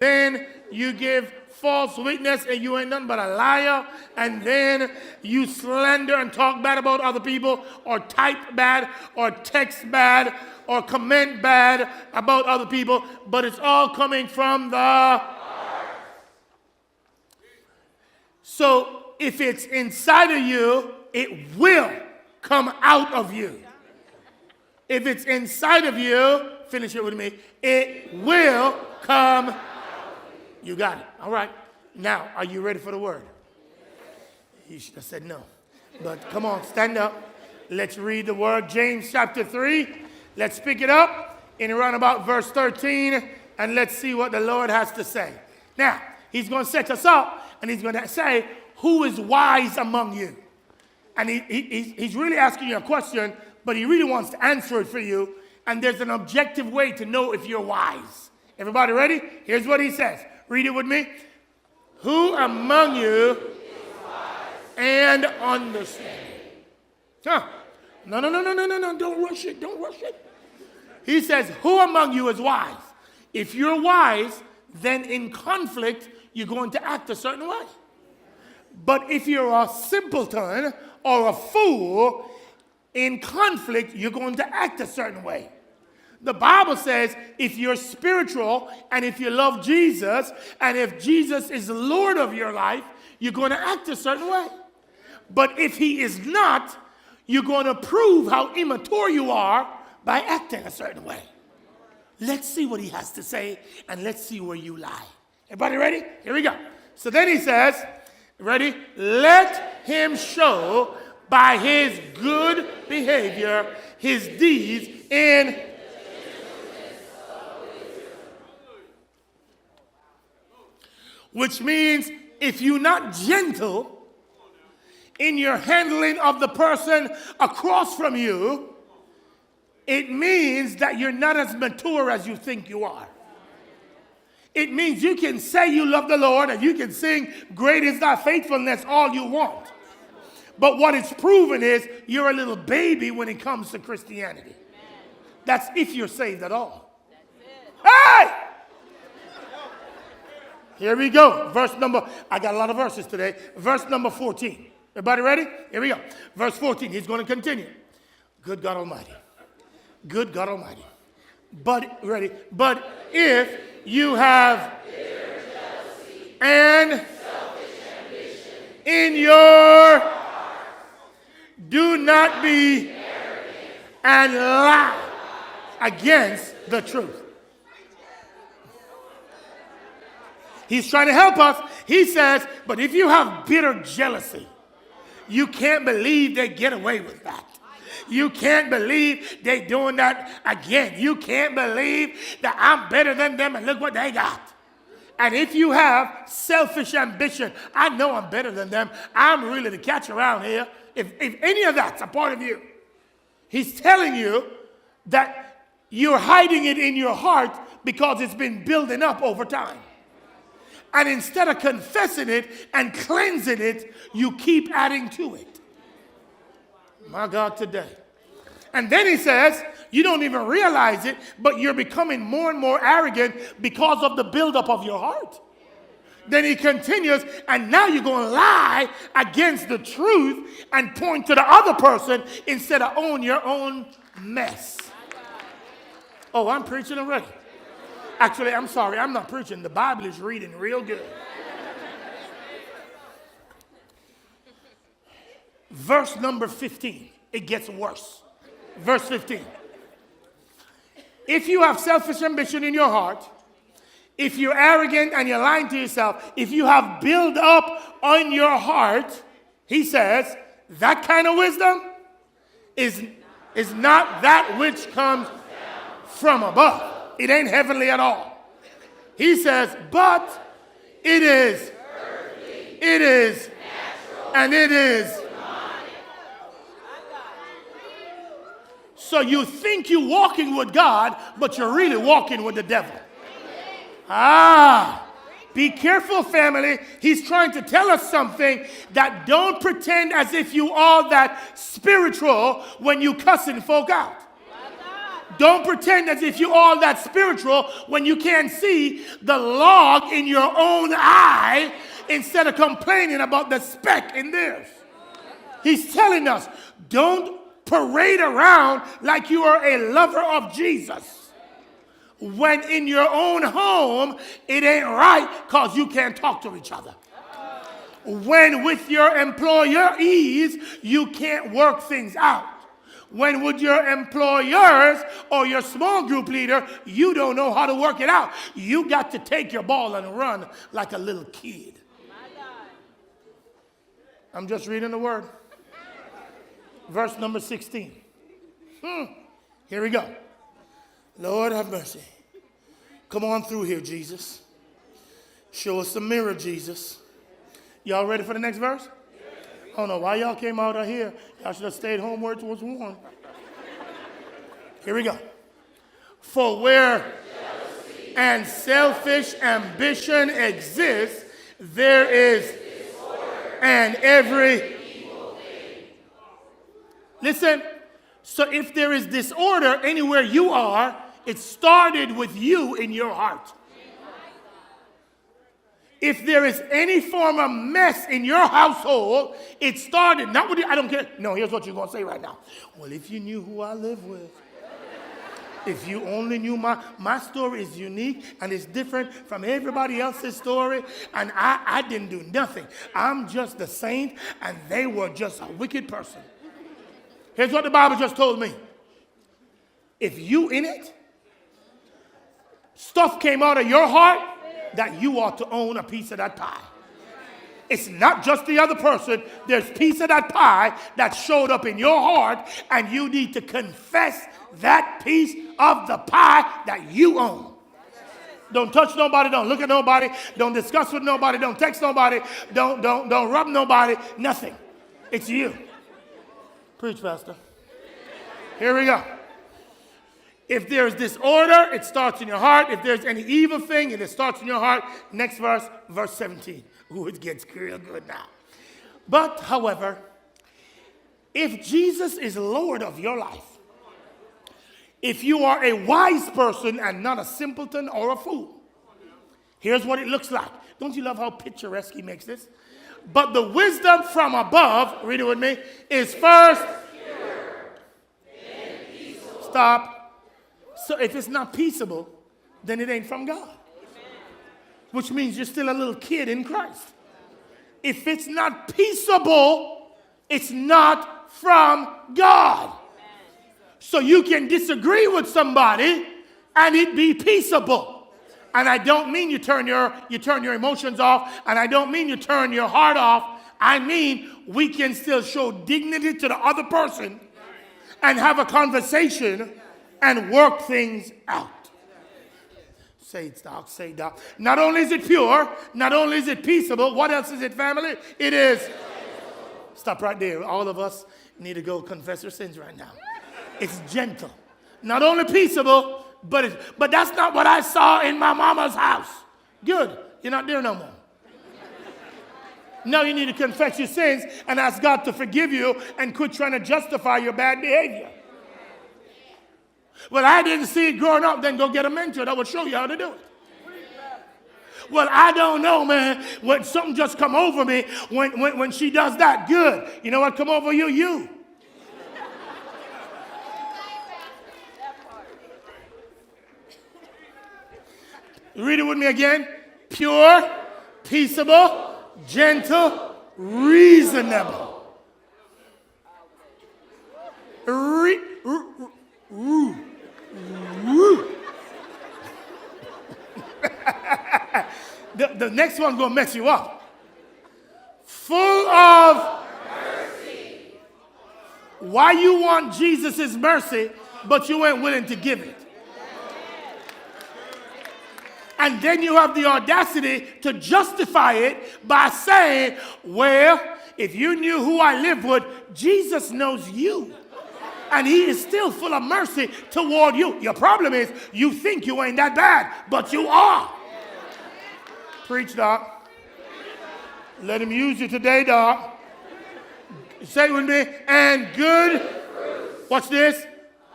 Then you give false witness and you ain't nothing but a liar. And then you slander and talk bad about other people, or type bad, or text bad, or comment bad about other people. But it's all coming from the heart. So if it's inside of you, it will come out of you. If it's inside of you, finish it with me, it will come. You got it. All right. Now, are you ready for the word? You should have said no. But come on, stand up. Let's read the word. James chapter 3. Let's pick it up in around about verse 13, and let's see what the Lord has to say. Now, he's going to set us up, and he's going to say, who is wise among you? And he's really asking you a question, but he really wants to answer it for you. And there's an objective way to know if you're wise. Everybody ready? Here's what he says. Read it with me. Who among you is wise and understanding? Huh. No. Don't rush it. Don't rush it. He says, who among you is wise? If you're wise, then in conflict, you're going to act a certain way. But if you're a simpleton or a fool, in conflict, you're going to act a certain way. The Bible says if you're spiritual and if you love Jesus and if Jesus is Lord of your life, you're going to act a certain way. But if he is not, you're going to prove how immature you are by acting a certain way. Let's see what he has to say, and let's see where you lie. Everybody ready? Here we go. So then he says, ready? Let him show by his good behavior his deeds in. Which means if you're not gentle in your handling of the person across from you, it means that you're not as mature as you think you are. It means you can say you love the Lord and you can sing great is thy faithfulness all you want. But what it's proven is you're a little baby when it comes to Christianity. That's if you're saved at all. Hey! Here we go. I got a lot of verses today. Verse number 14. Everybody ready? Here we go. Verse 14. He's going to continue. Good God Almighty. Good God Almighty. But if you have and in your heart, do not be and lie against the truth. He's trying to help us. He says, but if you have bitter jealousy, you can't believe they get away with that. You can't believe they're doing that again. You can't believe that I'm better than them and look what they got. And if you have selfish ambition, I know I'm better than them. I'm really the catch around here. If any of that's a part of you, he's telling you that you're hiding it in your heart because it's been building up over time. And instead of confessing it and cleansing it, you keep adding to it. My God, today. And then he says, you don't even realize it, but you're becoming more and more arrogant because of the buildup of your heart. Then he continues, and now you're going to lie against the truth and point to the other person instead of own your own mess. Oh, I'm preaching already. Actually, I'm sorry, I'm not preaching. The Bible is reading real good. Verse number 15. It gets worse. Verse 15. If you have selfish ambition in your heart, if you're arrogant and you're lying to yourself, if you have built up on your heart, he says, that kind of wisdom is not that which comes from above. It ain't heavenly at all. He says, but it is, natural, and it is. So you think you're walking with God, but you're really walking with the devil. Be careful, family. He's trying to tell us something that don't pretend as if you are that spiritual when you cussing folk out. Don't pretend as if you're all that spiritual when you can't see the log in your own eye instead of complaining about the speck in theirs. He's telling us, don't parade around like you are a lover of Jesus when in your own home it ain't right because you can't talk to each other. When with your employees you can't work things out. When with your employers or your small group leader you don't know how to work it out. You got to take your ball and run like a little kid. I'm just reading the word. Verse number 16. Here we go. Lord have mercy. Come on through here, Jesus. Show us the mirror, Jesus. Y'all ready for the next verse? I don't know why y'all came out of here. Y'all should have stayed home where it was warm. Here we go. For where jealousy and selfish ambition exists, there is disorder and every evil thing. Listen, so if there is disorder anywhere you are, it started with you in your heart. If there is any form of mess in your household, it started, not with you, I don't care. No, here's what you're going to say right now. Well, if you knew who I live with. If you only knew my story is unique and it's different from everybody else's story, and I didn't do nothing. I'm just a saint, and they were just a wicked person. Here's what the Bible just told me. If you in it, stuff came out of your heart that you ought to own a piece of that pie. It's not just the other person. There's a piece of that pie that showed up in your heart, and you need to confess that piece of the pie that you own. Don't touch nobody. Don't look at nobody. Don't discuss with nobody. Don't text nobody. Don't rub nobody. Nothing. It's you. Preach, Pastor. Here we go. If there's disorder, it starts in your heart. If there's any evil thing, it starts in your heart. Next verse, verse 17. Ooh, it gets real good now. But, however, if Jesus is Lord of your life, if you are a wise person and not a simpleton or a fool, here's what it looks like. Don't you love how picturesque he makes this? But the wisdom from above, read it with me, is first pure, then peaceable. Stop. So if it's not peaceable, then it ain't from God. Which means you're still a little kid in Christ. If it's not peaceable, it's not from God. So you can disagree with somebody and it be peaceable. And I don't mean you turn your emotions off, and I don't mean you turn your heart off. I mean we can still show dignity to the other person and have a conversation and work things out. Say it, Doc. Say it, Doc. Not only is it pure, not only is it peaceable, what else is it, family? It is. Stop right there. All of us need to go confess our sins right now. It's gentle. Not only peaceable, but that's not what I saw in my mama's house. Good. You're not there no more. Now you need to confess your sins and ask God to forgive you and quit trying to justify your bad behavior. Well, I didn't see it growing up, then go get a mentor that would show you how to do it. Well, I don't know, man. When something just come over me when she does that, good. You know what come over you? You. Read it with me again. Pure, peaceable, gentle, reasonable. The next one's going to mess you up. Full of mercy. Why you want Jesus' mercy, but you ain't willing to give it? And then you have the audacity to justify it by saying, well, if you knew who I live with, Jesus knows you. And he is still full of mercy toward you. Your problem is you think you ain't that bad, but you are. Preach, Doc. Let him use you today, Doc. Say it with me. And good. What's this?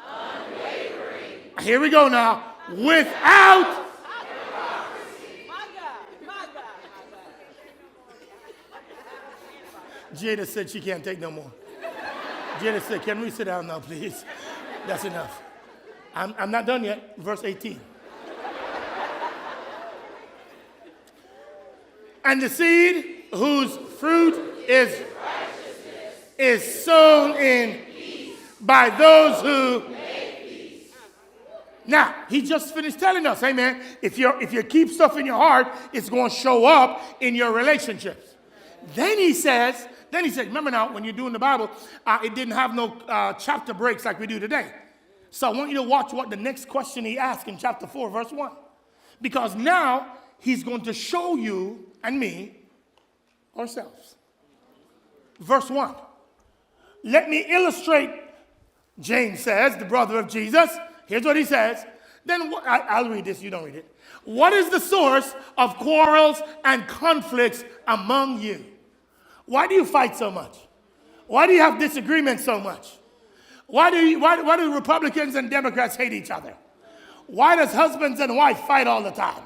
Unwavering Here we go now. Without. Jada said she can't take no more. Jada said, can we sit down now, please? That's enough. I'm not done yet. Verse 18. And the seed whose fruit is sown in peace by those who make peace. Now, he just finished telling us, hey man, if you keep stuff in your heart, it's going to show up in your relationships. Then he says, remember now, when you're doing the Bible, it didn't have no chapter breaks like we do today. So I want you to watch what the next question he asked in chapter 4, verse 1. Because now he's going to show you and me ourselves. Verse 1. Let me illustrate, James says, the brother of Jesus. Here's what he says. Then I'll read this, you don't read it. What is the source of quarrels and conflicts among you? Why do you fight so much? Why do you have disagreements so much? Why do Republicans and Democrats hate each other? Why does husbands and wife fight all the time?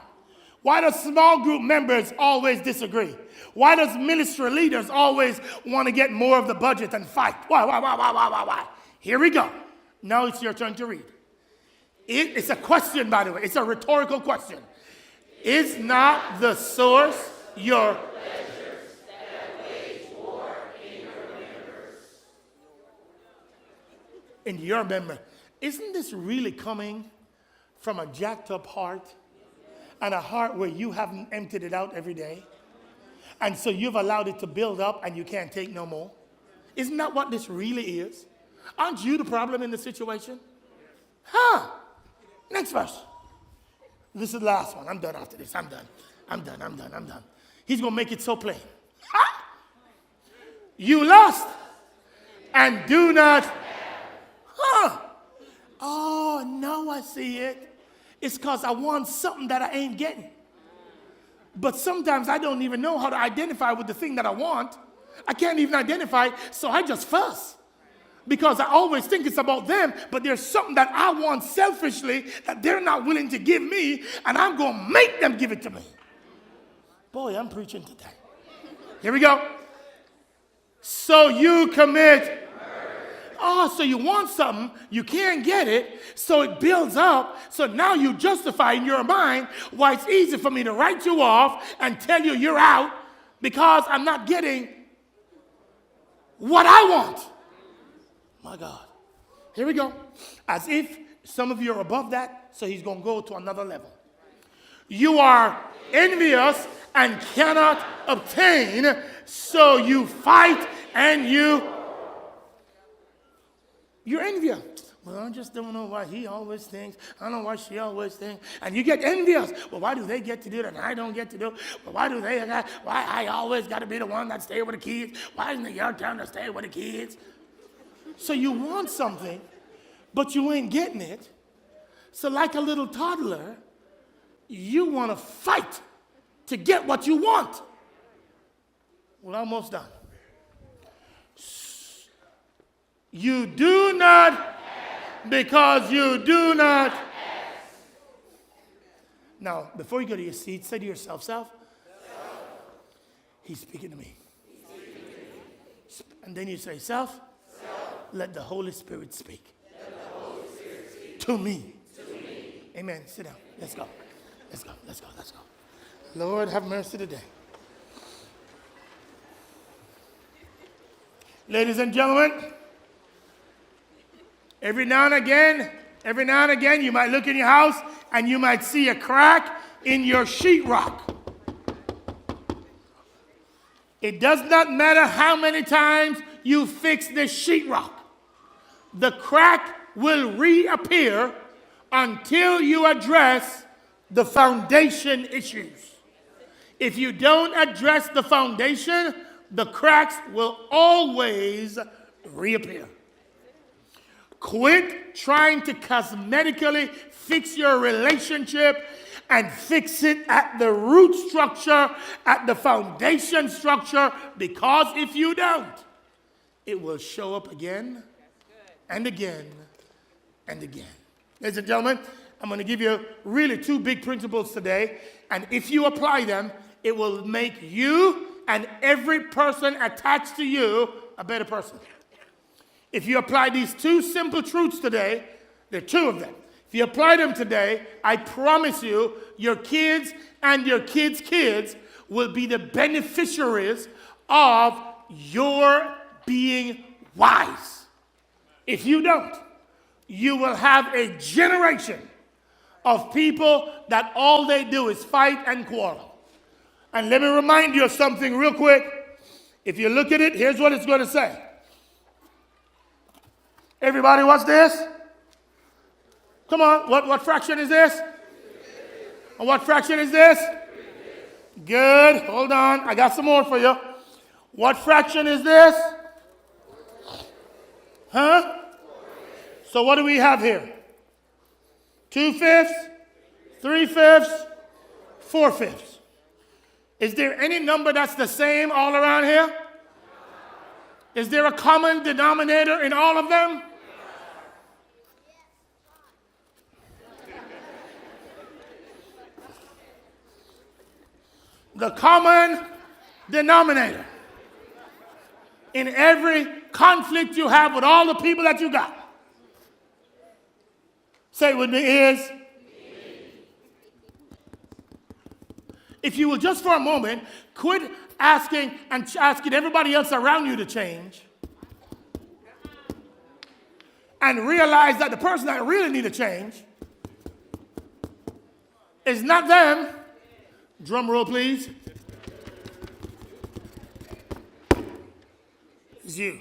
Why does small group members always disagree? Why does ministry leaders always want to get more of the budget and fight? Why? Here we go. Now it's your turn to read. It's a question, by the way. It's a rhetorical question. Is not the source your pleasures that wage war in your members? In your member. Isn't this really coming from a jacked up heart? And a heart where you haven't emptied it out every day? And so you've allowed it to build up and you can't take no more? Isn't that what this really is? Aren't you the problem in the situation? Next verse. This is the last one. I'm done after this. I'm done. He's going to make it so plain. You lust and do not. Oh, now I see it. It's because I want something that I ain't getting. But sometimes I don't even know how to identify with the thing that I want. I can't even identify, so I just fuss. Because I always think it's about them, but there's something that I want selfishly that they're not willing to give me, and I'm going to make them give it to me. Boy, I'm preaching today. Here we go. So you commit. Oh, so you want something, you can't get it, so it builds up. So now you justify in your mind why it's easy for me to write you off and tell you you're out because I'm not getting what I want. My God. Here we go. As if some of you are above that, so he's going to go to another level. You are envious and cannot obtain, so you fight and you're envious. Well, I just don't know why he always thinks. I don't know why she always thinks. And you get envious. Well, why do they get to do it and I don't get to do it? Well, why I always got to be the one that stay with the kids? Why isn't it your turn to stay with the kids? So you want something, but you ain't getting it. So like a little toddler, you want to fight to get what you want. We're almost done. You do not, because you do not. Now, before you go to your seat, say to yourself, self. He's speaking to me. And then you say, self. Let the Holy Spirit speak. To me. Amen. Sit down. Let's go. Lord, have mercy today. Ladies and gentlemen, every now and again, you might look in your house and you might see a crack in your sheetrock. It does not matter how many times you fix the sheetrock. The crack will reappear until you address the foundation issues. If you don't address the foundation, the cracks will always reappear. Quit trying to cosmetically fix your relationship and fix it at the root structure, at the foundation structure, because if you don't, it will show up again and again and again. Ladies and gentlemen, I'm going to give you really two big principles today, and if you apply them, it will make you and every person attached to you a better person. If you apply these two simple truths today, there are two of them. If you apply them today, I promise you, your kids and your kids' kids will be the beneficiaries of your being wise. If you don't, you will have a generation of people that all they do is fight and quarrel. And let me remind you of something real quick. If you look at it, here's what it's going to say. Everybody, what's this? Come on, what fraction is this? And what fraction is this? Good, hold on, I got some more for you. What fraction is this? Huh? So what do we have here? 2/5, 3/5, 4/5. Is there any number that's the same all around here? Is there a common denominator in all of them? The common denominator in every conflict you have with all the people that you got, say it with me, is if you will just for a moment quit asking everybody else around you to change and realize that the person that really need to change is not them. Drum roll, please. It's you.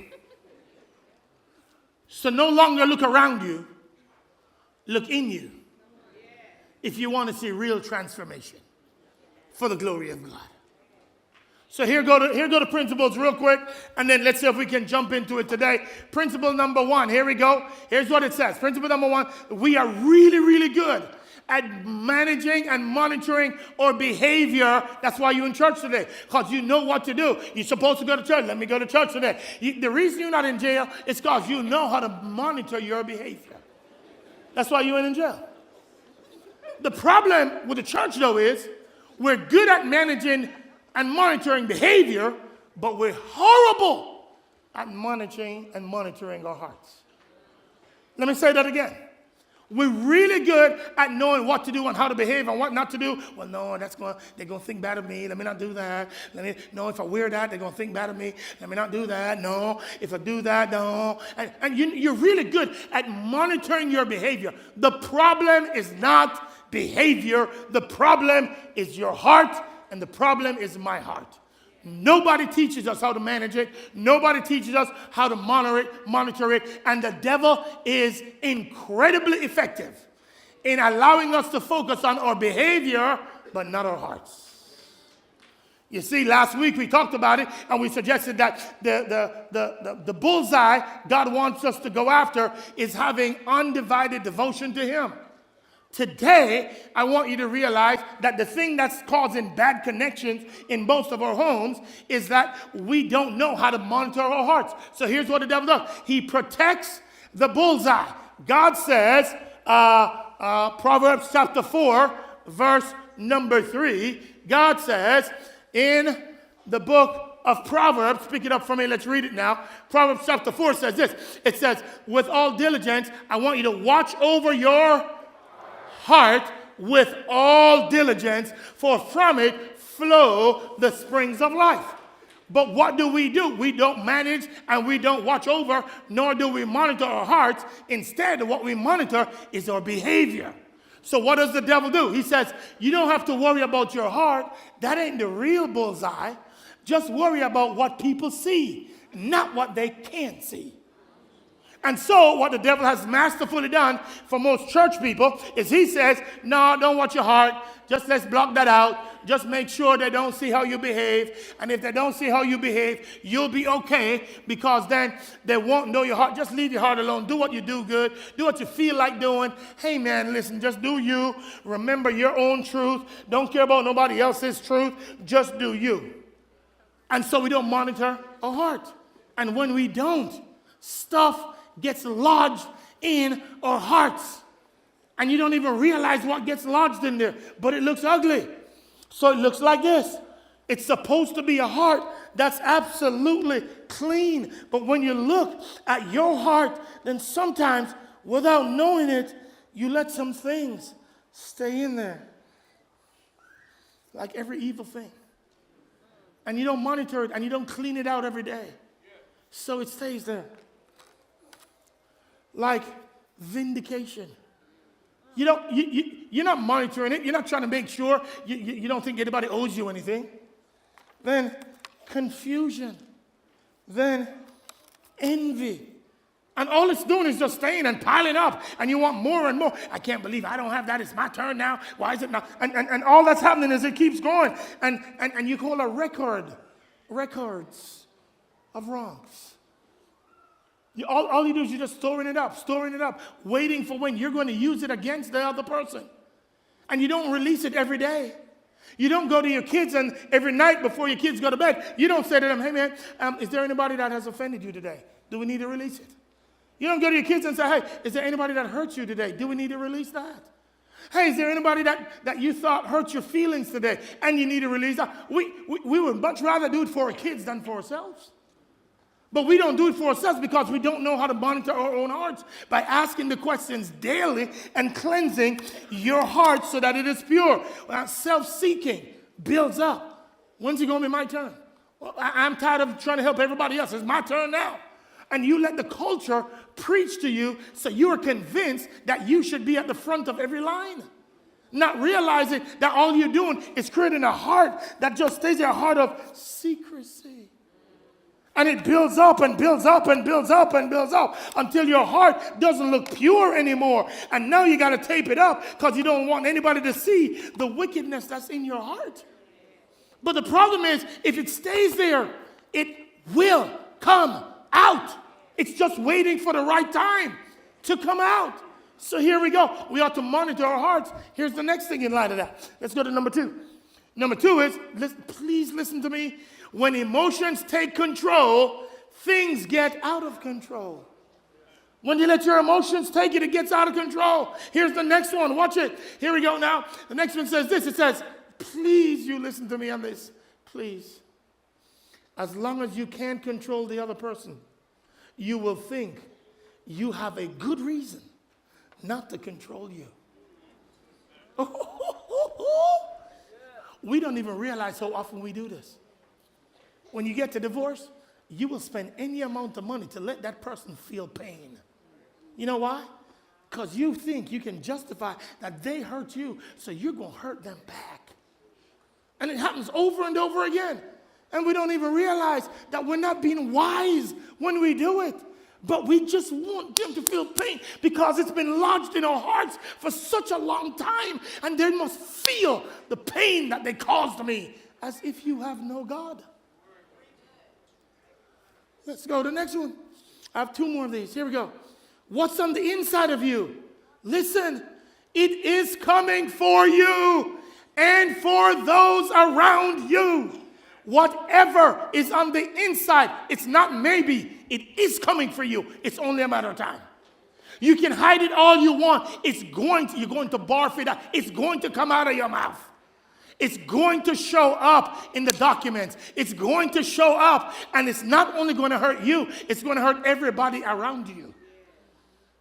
So no longer look around you, look in you if you want to see real transformation for the glory of God. So here go the principles real quick, and then let's see if we can jump into it today. Principle number 1, here we go. Here's what it says. Principle number 1, we are really, really good at managing and monitoring our behavior. That's why you're in church today, because you know what to do. You're supposed to go to church. Let me go to church today. The reason you're not in jail is because you know how to monitor your behavior. That's why you ain't in jail. The problem with the church, though, is we're good at managing and monitoring behavior, but we're horrible at monitoring our hearts. Let me say that again. We're really good at knowing what to do and how to behave and what not to do. Well, no, they're going to think bad of me. Let me not do that. No, if I wear that, they're going to think bad of me. Let me not do that. No, if I do that, no. And you're really good at monitoring your behavior. The problem is not behavior. The problem is your heart, and the problem is my heart. Nobody teaches us how to manage it. Nobody teaches us how to monitor it. And the devil is incredibly effective in allowing us to focus on our behavior, but not our hearts. You see, last week we talked about it, and we suggested that the bullseye God wants us to go after is having undivided devotion to Him. Today, I want you to realize that the thing that's causing bad connections in most of our homes is that we don't know how to monitor our hearts. So here's what the devil does. He protects the bullseye. God says, Proverbs chapter 4, verse number 3, God says in the book of Proverbs, pick it up for me, let's read it now. Proverbs chapter 4 says this. It says, with all diligence, I want you to watch over your heart with all diligence, for from it flow the springs of life. But what do? We don't manage and we don't watch over, nor do we monitor our hearts. Instead, what we monitor is our behavior. So what does the devil do? He says, you don't have to worry about your heart. That ain't the real bullseye. Just worry about what people see, not what they can't see. And so what the devil has masterfully done for most church people is he says, no, don't watch your heart. Just let's block that out. Just make sure they don't see how you behave. And if they don't see how you behave, you'll be okay, because then they won't know your heart. Just leave your heart alone. Do what you do good. Do what you feel like doing. Hey, man, listen, just do you. Remember your own truth. Don't care about nobody else's truth. Just do you. And so we don't monitor our heart. And when we don't, stuff gets lodged in our hearts. And you don't even realize what gets lodged in there. But it looks ugly. So it looks like this. It's supposed to be a heart that's absolutely clean. But when you look at your heart, then sometimes, without knowing it, you let some things stay in there. Like every evil thing. And you don't monitor it, and you don't clean it out every day. So it stays there. Like vindication. You're not monitoring it. You're not trying to make sure you don't think anybody owes you anything. Then confusion. Then envy. And all it's doing is just staying and piling up. And you want more and more. I can't believe I don't have that. It's my turn now. Why is it not? And all that's happening is it keeps going. And you call a records of wrongs. All you do is you're just storing it up, waiting for when you're going to use it against the other person. And you don't release it every day. You don't go to your kids and every night before your kids go to bed, you don't say to them, hey man, is there anybody that has offended you today? Do we need to release it? You don't go to your kids and say, hey, is there anybody that hurt you today? Do we need to release that? Hey, is there anybody that you thought hurt your feelings today and you need to release that? We would much rather do it for our kids than for ourselves. But we don't do it for ourselves because we don't know how to monitor our own hearts by asking the questions daily and cleansing your heart so that it is pure. Self-seeking builds up. When's it going to be my turn? Well, I'm tired of trying to help everybody else. It's my turn now. And you let the culture preach to you so you are convinced that you should be at the front of every line. Not realizing that all you're doing is creating a heart that just stays there, a heart of secrecy. And it builds up and builds up and builds up and builds up until your heart doesn't look pure anymore. And now you got to tape it up because you don't want anybody to see the wickedness that's in your heart. But the problem is, if it stays there, it will come out. It's just waiting for the right time to come out. So here we go. We ought to monitor our hearts. Here's the next thing in light of that. Let's go to number 2. Number 2 is, please listen to me. When emotions take control, things get out of control. When you let your emotions take it, it gets out of control. Here's the next one. Watch it. Here we go now. The next one says this. It says, please, you listen to me on this. Please. As long as you can't control the other person, you will think you have a good reason not to control you. We don't even realize how often we do this. When you get to divorce, you will spend any amount of money to let that person feel pain. You know why? Because you think you can justify that they hurt you, so you're going to hurt them back. And it happens over and over again. And we don't even realize that we're not being wise when we do it. But we just want them to feel pain because it's been lodged in our hearts for such a long time. And they must feel the pain that they caused me, as if you have no God. Let's go to the next one. I have 2 more of these. Here we go. What's on the inside of you? Listen, it is coming for you and for those around you. Whatever is on the inside, it's not maybe, it is coming for you. It's only a matter of time. You can hide it all you want. You're going to barf it out. It's going to come out of your mouth. It's going to show up in the documents. It's going to show up, and it's not only going to hurt you, it's going to hurt everybody around you.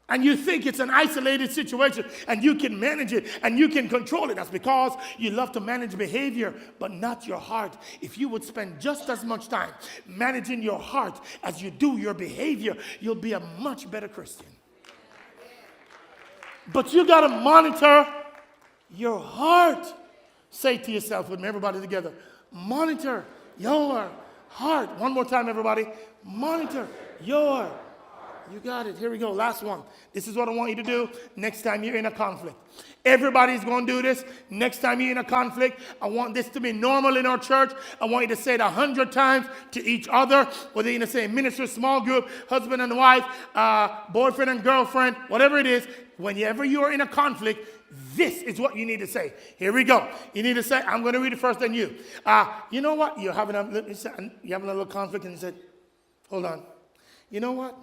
And you think it's an isolated situation, and you can manage it, and you can control it. That's because you love to manage behavior, but not your heart. If you would spend just as much time managing your heart as you do your behavior, you'll be a much better Christian. But you got to monitor your heart. Say to yourself with me, everybody together, monitor your heart. One more time, everybody. Monitor your heart. You got it. Here we go. Last one. This is what I want you to do next time you're in a conflict. Everybody's going to do this. Next time you're in a conflict, I want this to be normal in our church. I want you to say it 100 times to each other, whether you're going to say minister, small group, husband and wife, boyfriend and girlfriend, whatever it is. Whenever you're in a conflict, this is what you need to say. Here we go. You need to say, I'm going to read it first, then you. You know what? You're having a little conflict, and you said, hold on. You know what?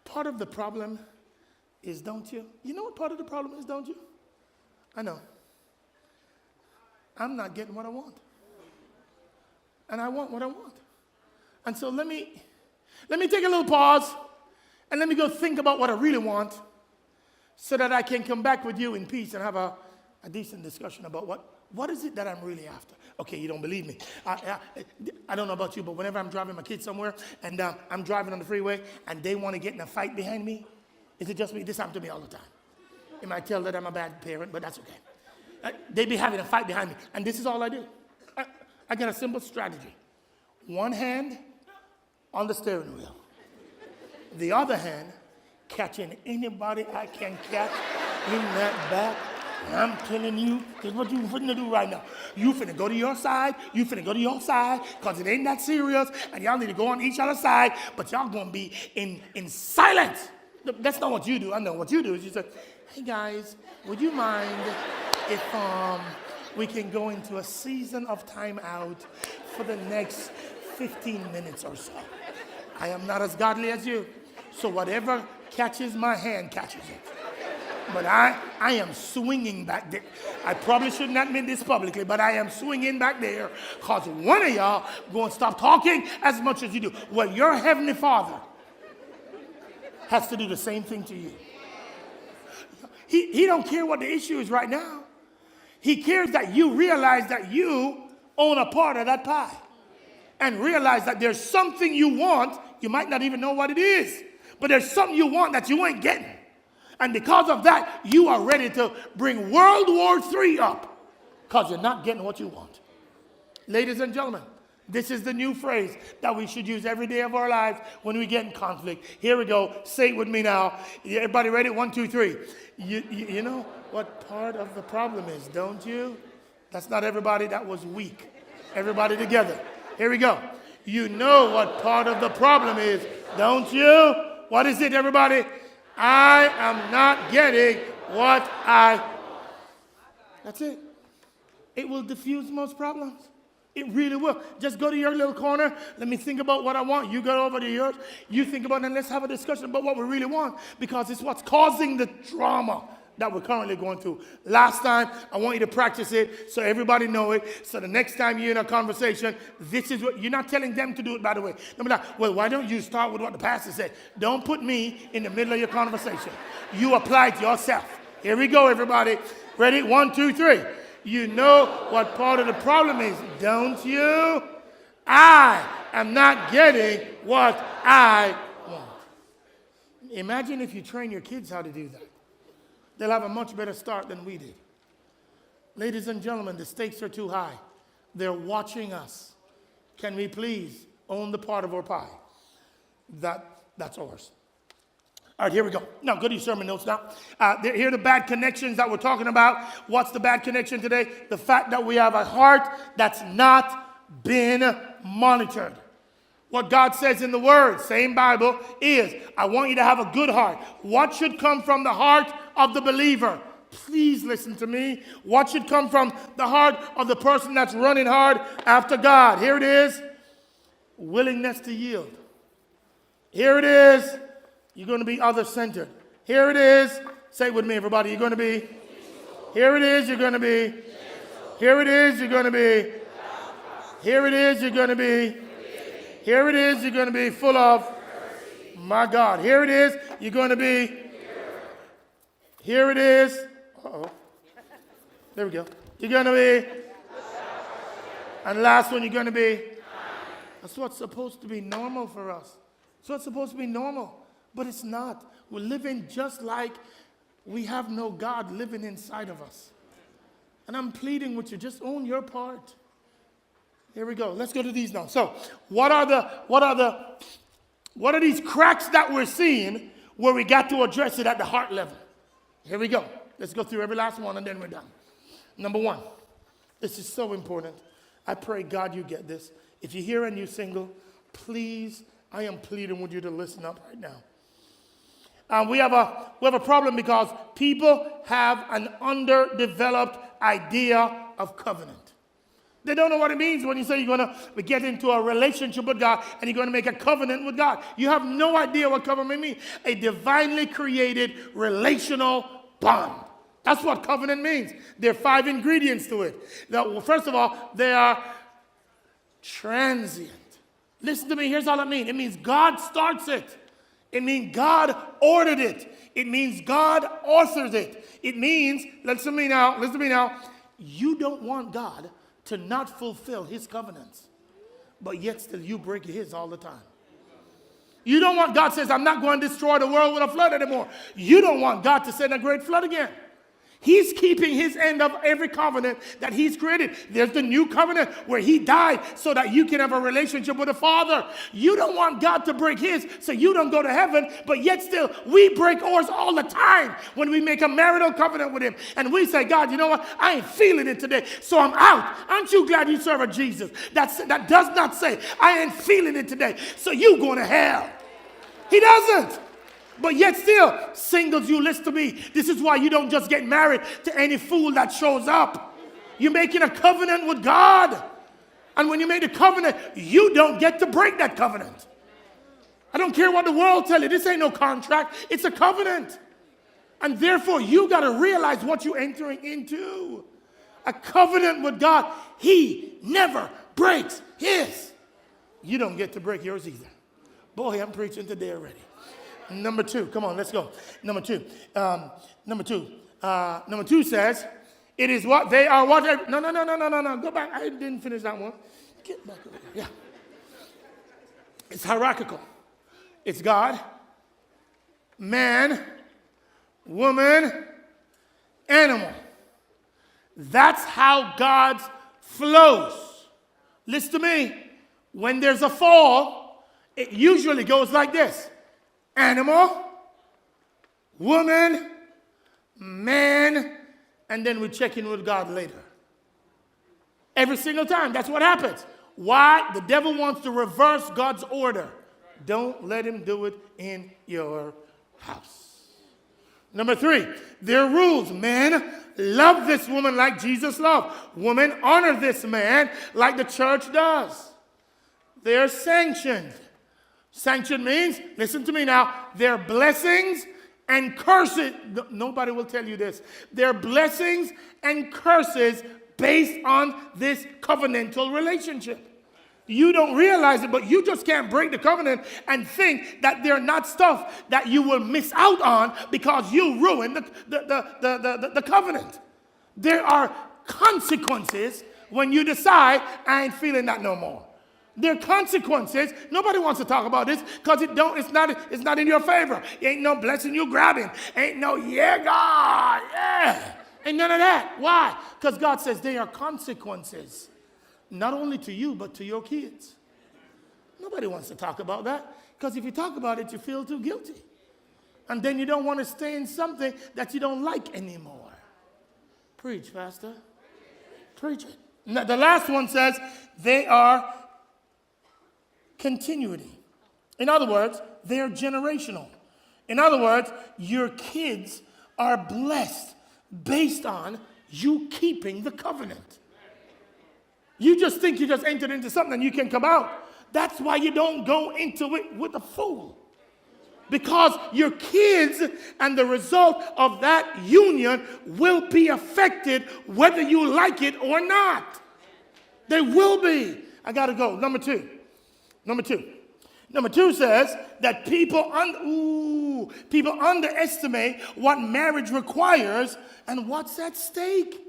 Part of the problem is, don't you? You know what part of the problem is, don't you? I know. I'm not getting what I want. And I want what I want. And so let me take a little pause and let me go think about what I really want so that I can come back with you in peace and have a decent discussion about what is it that I'm really after. Okay, you don't believe me. I don't know about you, but whenever I'm driving my kids somewhere and I'm driving on the freeway and they want to get in a fight behind me, is it just me? This happens to me all the time. You might tell that I'm a bad parent, but that's okay. They be having a fight behind me, and this is all I do. I got a simple strategy. One hand on the steering wheel. The other hand catching anybody I can catch in that back. And I'm telling you, this is what you finna do right now. You finna go to your side, you finna go to your side, because it ain't that serious, and y'all need to go on each other's side, but y'all gonna be in silence. That's not what you do. I know what you do is you say, hey guys, would you mind if we can go into a season of time out for the next 15 minutes or so? I am not as godly as you, so whatever catches my hand catches it. But I am swinging back there. I probably shouldn't admit this publicly, but I am swinging back there because one of y'all going to stop talking as much as you do. Well, your Heavenly Father has to do the same thing to you. He don't care what the issue is right now. He cares that you realize that you own a part of that pie. And realize that there's something you want. You might not even know what it is. But there's something you want that you ain't getting. And because of that, you are ready to bring World War III up. Because you're not getting what you want. Ladies and gentlemen, this is the new phrase that we should use every day of our lives when we get in conflict. Here we go. Say it with me now. Everybody ready? 1, 2, 3. You know what part of the problem is, don't you? That's not everybody that was weak. Everybody together. Here we go. You know what part of the problem is, don't you? What is it, everybody? I am not getting what I... That's it. It will diffuse most problems. It really will. Just go to your little corner. Let me think about what I want. You go over to yours. You think about it, and let's have a discussion about what we really want, because it's what's causing the drama that we're currently going through. Last time, I want you to practice it so everybody know it. So the next time you're in a conversation, this is what, you're not telling them to do it, by the way. Don't be like, well, why don't you start with what the pastor said? Don't put me in the middle of your conversation. You apply it yourself. Here we go, everybody. Ready? 1, 2, 3. You know what part of the problem is, don't you? I am not getting what I want. Imagine if you train your kids how to do that. They'll have a much better start than we did. Ladies and gentlemen, the stakes are too high. They're watching us. Can we please own the part of our pie? That's ours. All right, here we go. Now, go to your sermon notes now. Here are the bad connections that we're talking about. What's the bad connection today? The fact that we have a heart that's not been monitored. What God says in the Word, same Bible, is, I want you to have a good heart. What should come from the heart of the believer? Please listen to me. What should come from the heart of the person that's running hard after God? Here it is. Willingness to yield. Here it is. You're going to be other-centered. Here it is. Say it with me, everybody. You're going to be. Here it is. You're going to be. Here it is. You're going to be. Here it is. You're going to be. Here it is. You're going to be full of. My God. Here it is. You're going to be. Here it is. Uh-oh. There we go. You're going to be. And last one, you're going to be. That's what's supposed to be normal for us. That's what's supposed to be normal. But it's not. We're living just like we have no God living inside of us. And I'm pleading with you, just own your part. Here we go. Let's go to these now. So, what are these cracks that we're seeing where we got to address it at the heart level? Here we go. Let's go through every last one and then we're done. Number 1. This is so important. I pray, God, you get this. If you're here and you're single, please, I am pleading with you to listen up right now. We have a problem because people have an underdeveloped idea of covenant. They don't know what it means when you say you're going to get into a relationship with God and you're going to make a covenant with God. You have no idea what covenant means. A divinely created relational bond. That's what covenant means. There are 5 ingredients to it. Now, first of all, they are transient. Listen to me. Here's all it means. It means God starts it. It means God ordered it. It means God authored it. It means, listen to me now, you don't want God to not fulfill his covenants, but yet still you break his all the time. You don't want God says, I'm not going to destroy the world with a flood anymore. You don't want God to send a great flood again. He's keeping his end of every covenant that he's created. There's the new covenant where he died so that you can have a relationship with the Father. You don't want God to break his so you don't go to heaven, but yet still we break ours all the time when we make a marital covenant with him. And we say, God, you know what? I ain't feeling it today, so I'm out. Aren't you glad you serve a Jesus that does not say, I ain't feeling it today, so you going to hell? He doesn't. But yet still, singles, you listen to me. This is why you don't just get married to any fool that shows up. You're making a covenant with God. And when you make the covenant, you don't get to break that covenant. I don't care what the world tells you. This ain't no contract. It's a covenant. And therefore, you got to realize what you're entering into. A covenant with God. He never breaks his. You don't get to break yours either. Boy, I'm preaching today already. Number 2, come on, let's go. Number 2 says, it is what they are. What? No. Go back. I didn't finish that one. Get back over there. Yeah. It's hierarchical. It's God, man, woman, animal. That's how God flows. Listen to me. When there's a fall, it usually goes like this. Animal, woman, man, and then we check in with God later. Every single time. That's what happens. Why? The devil wants to reverse God's order. Don't let him do it in your house. Number 3, there are rules. Men, love this woman like Jesus loved. Women, honor this man like the church does. They're sanctioned. Sanction means, listen to me now, there are blessings and curses. Nobody will tell you this. There are blessings and curses based on this covenantal relationship. You don't realize it, but you just can't break the covenant and think that they're not stuff that you will miss out on because you ruined the covenant. There are consequences when you decide, I ain't feeling that no more. There are consequences. Nobody wants to talk about this because it's not in your favor. Ain't no blessing you grabbing. Ain't no, yeah, God, yeah. Ain't none of that. Why? Because God says they are consequences. Not only to you, but to your kids. Nobody wants to talk about that because if you talk about it, you feel too guilty. And then you don't want to stay in something that you don't like anymore. Preach, Pastor. Preach it. Now, the last one says they are continuity. In other words, they're generational. In other words, your kids are blessed based on you keeping the covenant. You just think you just entered into something and you can come out. That's why you don't go into it with a fool. Because your kids and the result of that union will be affected whether you like it or not. They will be. I got to go. Number two. Number 2 says that people underestimate what marriage requires and what's at stake.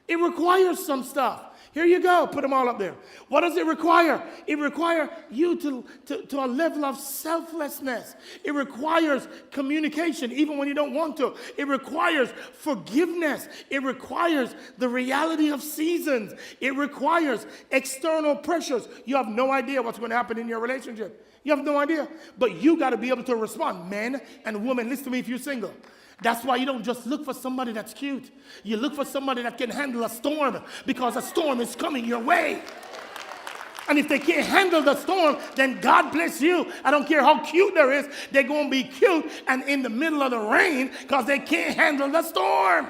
It requires some stuff. Here you go. Put them all up there. What does it require? It requires you to a level of selflessness. It requires communication even when you don't want to. It requires forgiveness. It requires the reality of seasons. It requires external pressures. You have no idea what's going to happen in your relationship. You have no idea. But you got to be able to respond. Men and women, listen to me if you're single. That's why you don't just look for somebody that's cute. You look for somebody that can handle a storm because a storm is coming your way. And if they can't handle the storm, then God bless you. I don't care how cute there is. They're going to be cute and in the middle of the rain because they can't handle the storm.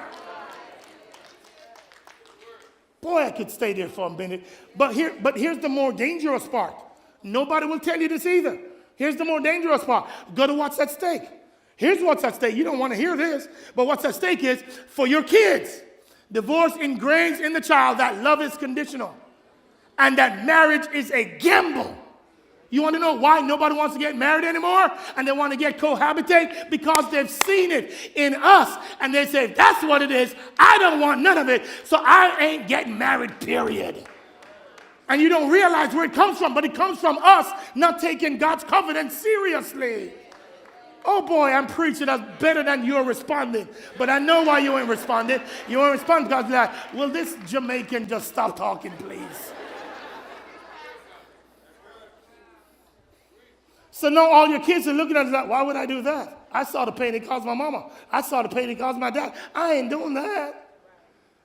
Boy, I could stay there for a minute. But here's the more dangerous part. Nobody will tell you this either. Here's the more dangerous part. Go to what's at stake. Here's what's at stake. You don't want to hear this, but what's at stake is for your kids. Divorce ingrains in the child that love is conditional and that marriage is a gamble. You want to know why nobody wants to get married anymore and they want to get cohabitate? Because they've seen it in us and they say, that's what it is. I don't want none of it, so I ain't getting married, period. And you don't realize where it comes from, but it comes from us not taking God's covenant seriously. Oh boy, I'm preaching that's better than you're responding. But I know why you ain't responding. You ain't responding because you're like, will this Jamaican just stop talking, please? So now all your kids are looking at it like, why would I do that? I saw the pain it caused my mama. I saw the pain it caused my dad. I ain't doing that.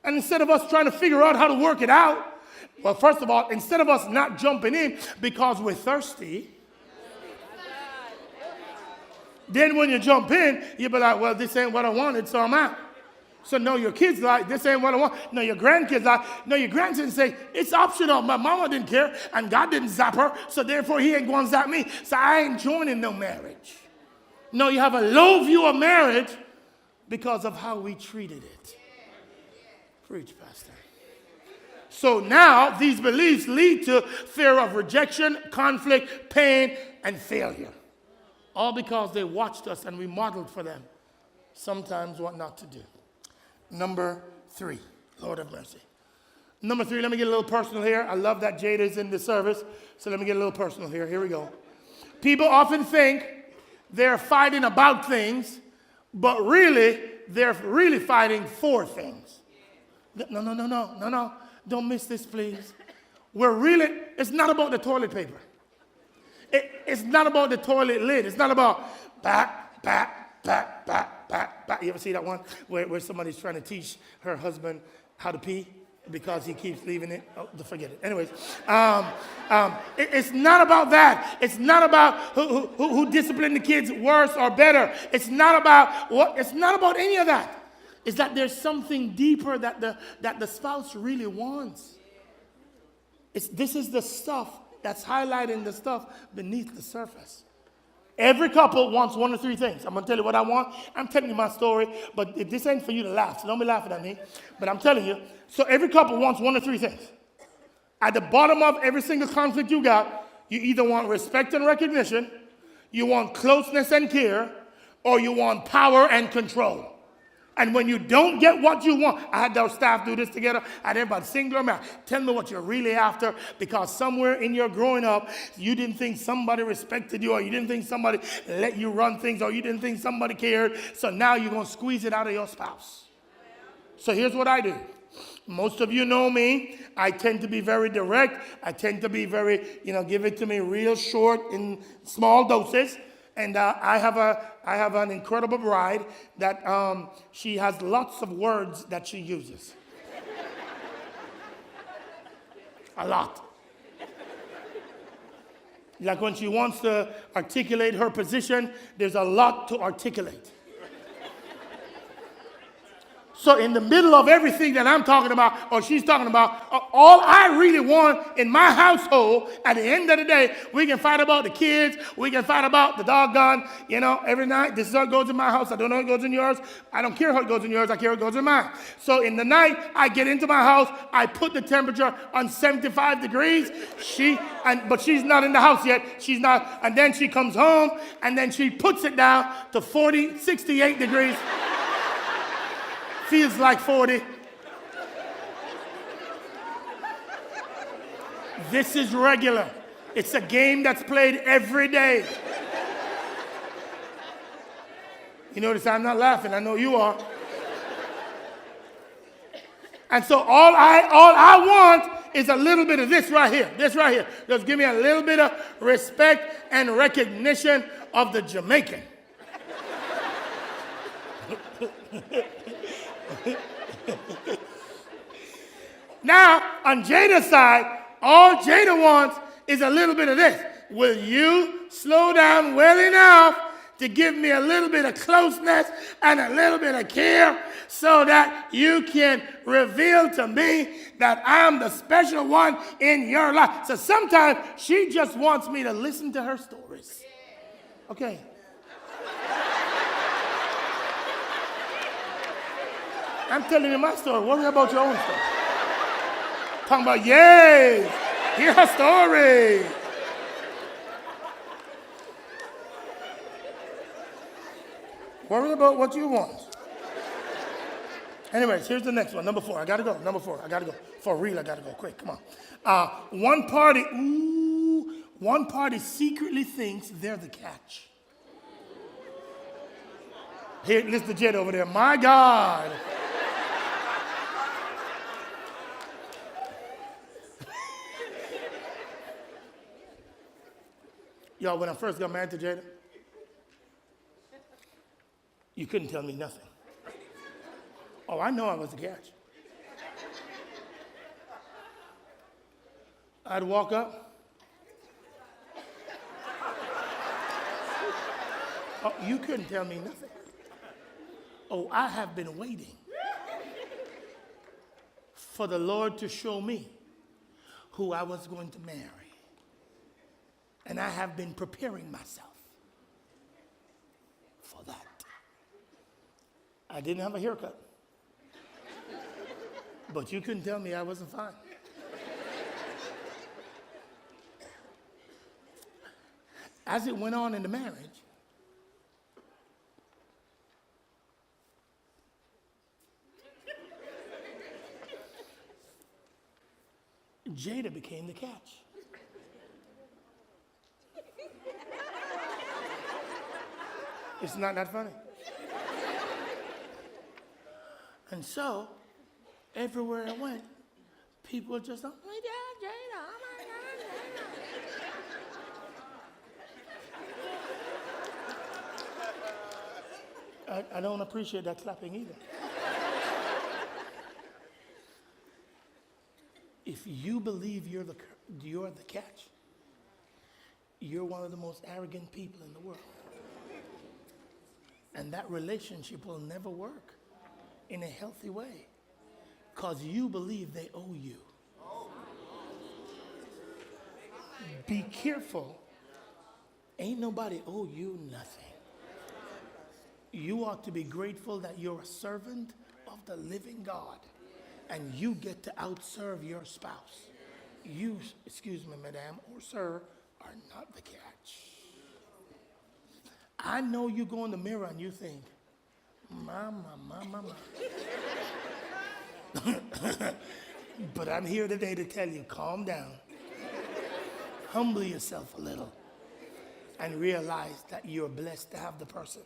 And instead of us trying to figure out how to work it out, well, first of all, instead of us not jumping in because we're thirsty, then when you jump in, you be like, well, this ain't what I wanted, so I'm out. So no, your kids like, this ain't what I want. No, your grandkids like, no, your grandkids say, it's optional. My mama didn't care, and God didn't zap her, so therefore he ain't going to zap me. So I ain't joining no marriage. No, you have a low view of marriage because of how we treated it. Preach, Pastor. So now these beliefs lead to fear of rejection, conflict, pain, and failure. All because they watched us and we modeled for them sometimes what not to do. Number 3, Lord have mercy. Number 3, let me get a little personal here. I love that Jada is in the service, so let me get a little personal here. Here we go. People often think they're fighting about things, but really, they're really fighting for things. No. Don't miss this, please. It's not about the toilet paper. It's not about the toilet lid. It's not about bat. You ever see that one where somebody's trying to teach her husband how to pee because he keeps leaving it? Oh, forget it. Anyways, it's not about that. It's not about who disciplined the kids worse or better. It's not about any of that. It's that there's something deeper that the spouse really wants. This is the stuff that's highlighting the stuff beneath the surface. Every couple wants 1 or 3 things. I'm going to tell you what I want. I'm telling you my story, but this ain't for you to laugh, so don't be laughing at me. But I'm telling you, so every couple wants 1 or 3 things. At the bottom of every single conflict you got, you either want respect and recognition, you want closeness and care, or you want power and control. And when you don't get what you want, I had our staff do this together. I had everybody single them out. Tell me what you're really after, because somewhere in your growing up, you didn't think somebody respected you, or you didn't think somebody let you run things, or you didn't think somebody cared. So now you're going to squeeze it out of your spouse. So here's what I do. Most of you know me. I tend to be very direct. I tend to be very, give it to me real short in small doses. And I have an incredible bride that she has lots of words that she uses. A lot. Like when she wants to articulate her position, there's a lot to articulate. So in the middle of everything that I'm talking about, or she's talking about, all I really want in my household, at the end of the day, we can fight about the kids, we can fight about the doggone, every night, this is how it goes in my house, I don't know how it goes in yours, I don't care how it goes in yours, I care how it goes in mine. So in the night, I get into my house, I put the temperature on 75 degrees, but she's not in the house yet, and then she comes home, and then she puts it down to 68 degrees. Feels like 40. This is regular. It's a game that's played every day. You notice I'm not laughing. I know you are. And so all I want is a little bit of this right here. This right here. Just give me a little bit of respect and recognition of the Jamaican. Now, on Jada's side, all Jada wants is a little bit of this. Will you slow down well enough to give me a little bit of closeness and a little bit of care so that you can reveal to me that I'm the special one in your life. So sometimes she just wants me to listen to her stories. Okay. I'm telling you my story. Worry about your own story. Talking about, yay, hear her story. Worry about what you want. Anyways, here's the next one. Number 4. I got to go. Number 4. I got to go. For real, I got to go. Quick, come on. One party secretly thinks they're the catch. Here, listen to Jed over there. My God. Y'all, when I first got married to Jada, you couldn't tell me nothing. Oh, I know I was the catch. I'd walk up. Oh, you couldn't tell me nothing. Oh, I have been waiting for the Lord to show me who I was going to marry. And I have been preparing myself for that. I didn't have a haircut. But you couldn't tell me I wasn't fine. As it went on in the marriage, Jada became the catch. It's not that funny. And so, everywhere I went, people were just like, oh my God, Jada, oh my God, Jada. I don't appreciate that clapping either. If you believe you're the catch, you're one of the most arrogant people in the world. And that relationship will never work in a healthy way because you believe they owe you. Be careful. Ain't nobody owe you nothing. You ought to be grateful that you're a servant of the living God and you get to outserve your spouse. You, excuse me, madam or sir, are not the catch. I know you go in the mirror and you think, mama. But I'm here today to tell you, calm down. Humble yourself a little and realize that you're blessed to have the person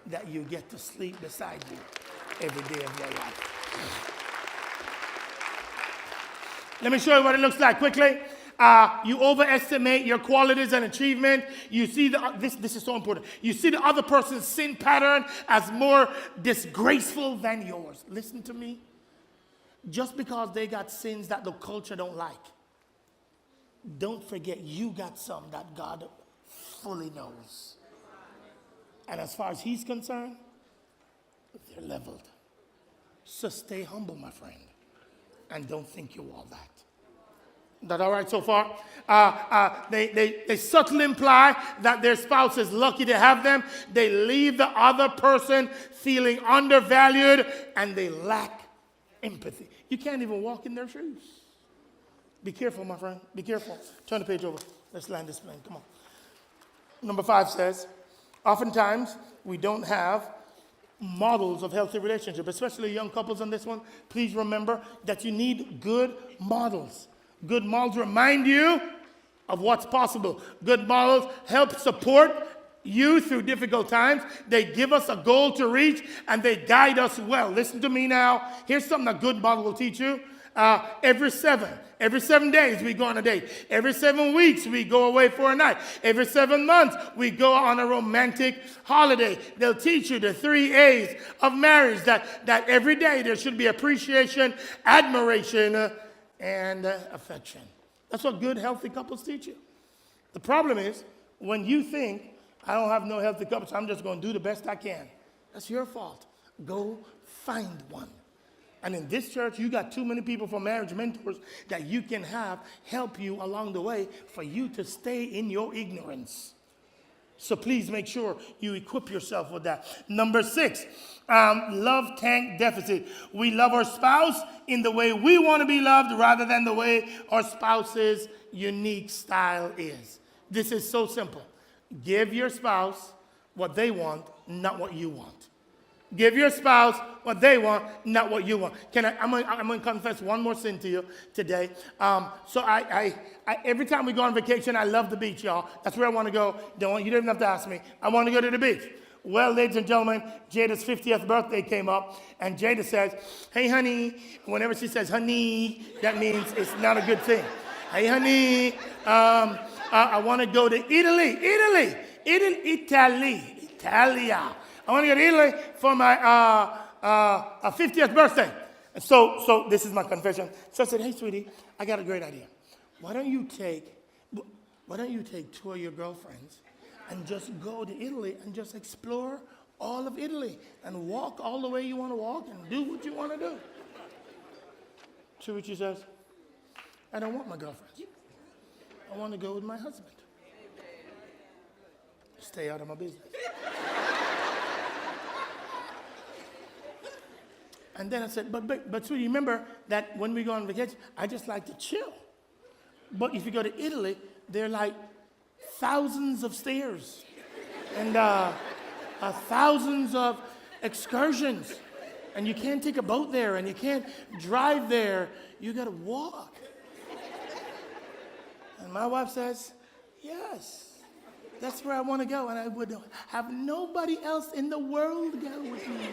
that you get to sleep beside you every day of your life. Let me show you what it looks like quickly. You overestimate your qualities and achievement. You see this is so important. You see the other person's sin pattern as more disgraceful than yours. Listen to me. Just because they got sins that the culture don't like, don't forget you got some that God fully knows. And as far as he's concerned, they're leveled. So stay humble, my friend, and don't think you're all that. That all right so far? They subtly imply that their spouse is lucky to have them. They leave the other person feeling undervalued, and they lack empathy. You can't even walk in their shoes. Be careful, my friend. Be careful. Turn the page over. Let's land this plane. Come on. Number 5 says, oftentimes we don't have models of healthy relationship, especially young couples on this one. Please remember that you need good models. Good models remind you of what's possible. Good models help support you through difficult times. They give us a goal to reach, and they guide us well. Listen to me now. Here's something a good model will teach you. Every 7 days we go on a date. Every 7 weeks we go away for a night. Every 7 months we go on a romantic holiday. They'll teach you the 3 A's of marriage, that every day there should be appreciation, admiration, and affection. That's what good, healthy couples teach you. The problem is when you think I don't have no healthy couple, so I'm just going to do the best I can. That's your fault. Go find one. And in this church, you got too many people for marriage mentors that you can have help you along the way for you to stay in your ignorance. So please make sure you equip yourself with that. Number 6, love tank deficit. We love our spouse in the way we want to be loved rather than the way our spouse's unique style is. This is so simple. Give your spouse what they want, not what you want. Give your spouse what they want, not what you want. I'm going to confess one more sin to you today. So I every time we go on vacation, I love the beach, y'all. That's where I want to go. You don't even have to ask me. I want to go to the beach. Well, ladies and gentlemen, Jada's 50th birthday came up, and Jada says, "Hey, honey." Whenever she says "honey," that means it's not a good thing. "Hey, honey, I want to go to Italia. I want to go to Italy for my 50th birthday." So this is my confession. So I said, "Hey, sweetie, I got a great idea. Why don't you take 2 of your girlfriends and just go to Italy and just explore all of Italy and walk all the way you want to walk and do what you want to do?" To which she says, "I don't want my girlfriends. I want to go with my husband. Stay out of my business." And then I said, but sweetie, remember that when we go on vacation, I just like to chill. But if you go to Italy, there are like thousands of stairs and thousands of excursions. And you can't take a boat there, and you can't drive there. You got to walk. And my wife says, "Yes, that's where I want to go, and I would have nobody else in the world go with me."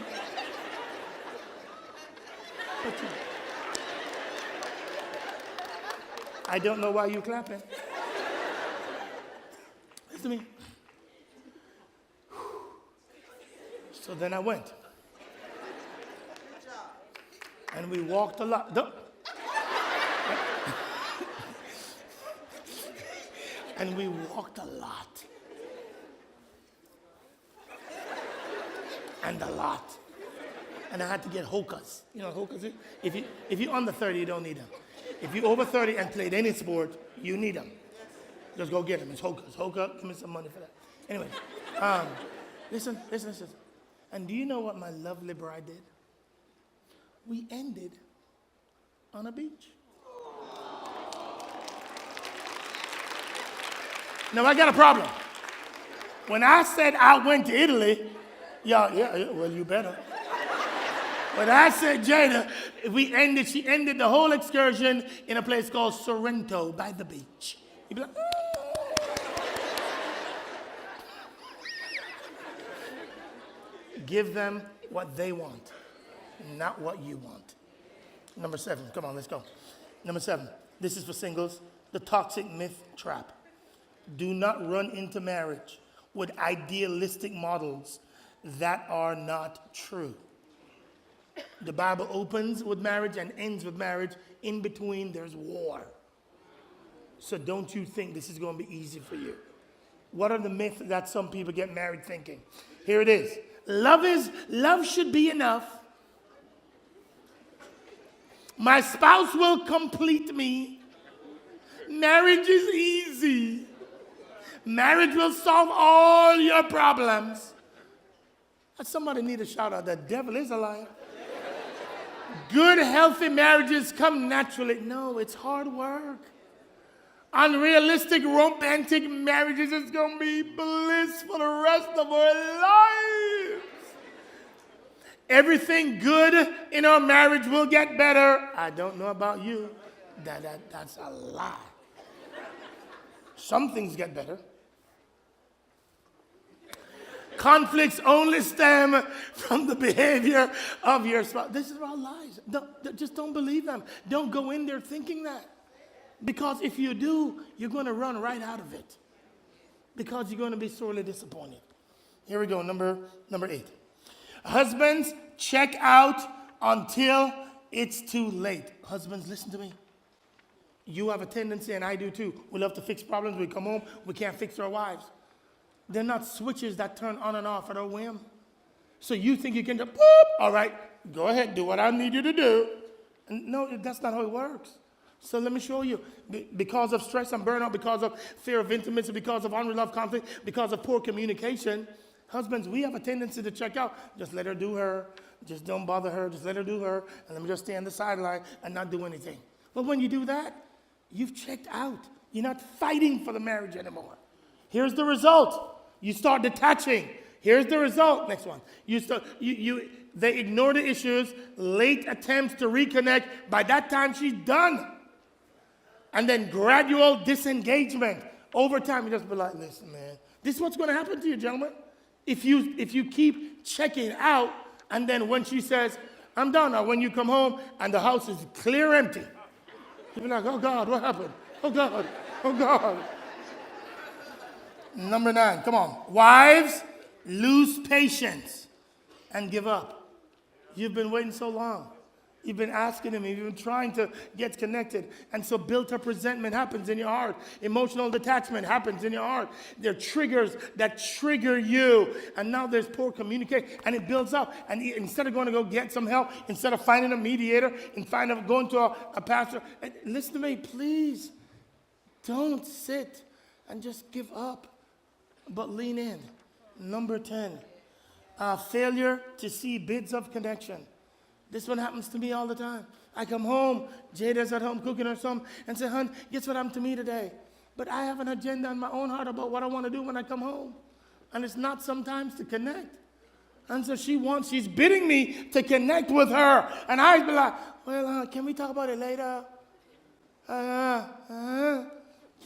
But I don't know why you're clapping. Listen to me. So then I went. And we walked a lot. And we walked a lot. And a lot. And I had to get hokas. You know what hokas is? If you're under 30, you don't need them. If you're over 30 and played any sport, you need them. Just go get them. It's hokas. Hoka, give me some money for that. Anyway, listen. And do you know what my lovely bride did? We ended on a beach. Now, I got a problem. When I said I went to Italy, yeah, well, you better. When I said Jada, she ended the whole excursion in a place called Sorrento by the beach. You'd be like, Give them what they want, not what you want. Number 7, come on, let's go. Number 7, this is for singles, the toxic myth trap. Do not run into marriage with idealistic models that are not true. The Bible opens with marriage and ends with marriage. In between, there's war. So don't you think this is going to be easy for you. What are the myths that some people get married thinking? Here it is. Love should be enough. My spouse will complete me. Marriage is easy. Marriage will solve all your problems. Somebody need to shout out, the devil is a liar. Good, healthy marriages come naturally. No, it's hard work. Unrealistic, romantic marriages is going to be bliss for the rest of our lives. Everything good in our marriage will get better. I don't know about you. That's a lie. Some things get better. Conflicts only stem from the behavior of your spouse. This is all lies. Just don't believe them. Don't go in there thinking that. Because if you do, you're going to run right out of it. Because you're going to be sorely disappointed. Here we go, number 8. Husbands, check out until it's too late. Husbands, listen to me. You have a tendency, and I do too. We love to fix problems. We come home, we can't fix our wives. They're not switches that turn on and off at a whim. So you think you can just, boop, all right, go ahead, do what I need you to do. And no, that's not how it works. So let me show you. Because of stress and burnout, because of fear of intimacy, because of unresolved conflict, because of poor communication, husbands, we have a tendency to check out. Just let her do her. Just don't bother her. Just let her do her. And let me just stay on the sideline and not do anything. But when you do that, you've checked out. You're not fighting for the marriage anymore. Here's the result. You start detaching. Here's the result. Next one. They ignore the issues, late attempts to reconnect. By that time, she's done. And then gradual disengagement. Over time, you just be like, listen, man, this is what's going to happen to you, gentlemen. If you keep checking out, and then when she says, I'm done, or when you come home and the house is clear empty, you'll be like, oh, God, what happened? Oh, God, oh, God. Number 9, come on. Wives, lose patience and give up. You've been waiting so long. You've been asking him. You've been trying to get connected. And so built-up resentment happens in your heart. Emotional detachment happens in your heart. There are triggers that trigger you. And now there's poor communication. And it builds up. And instead of going to go get some help, instead of finding a mediator, instead of going to a pastor, listen to me, please. Don't sit and just give up, but lean in. Number 10, failure to see bids of connection. This one happens to me all the time. I come home, Jada's at home cooking or something, and say, hon, guess what happened to me today? But I have an agenda in my own heart about what I want to do when I come home. And it's not sometimes to connect. And so she's bidding me to connect with her. And I'd be like, well, can we talk about it later?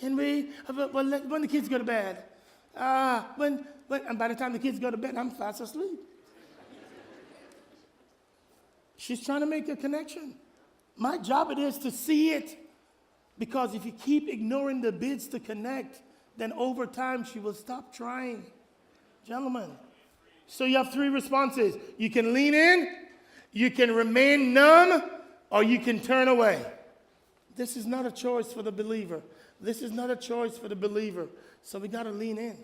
Can we? When the kids go to bed. And by the time the kids go to bed, I'm fast asleep. She's trying to make a connection. My job it is to see it. Because if you keep ignoring the bids to connect, then over time she will stop trying. Gentlemen, so you have 3 responses. You can lean in, you can remain numb, or you can turn away. This is not a choice for the believer. This is not a choice for the believer. So we got to lean in.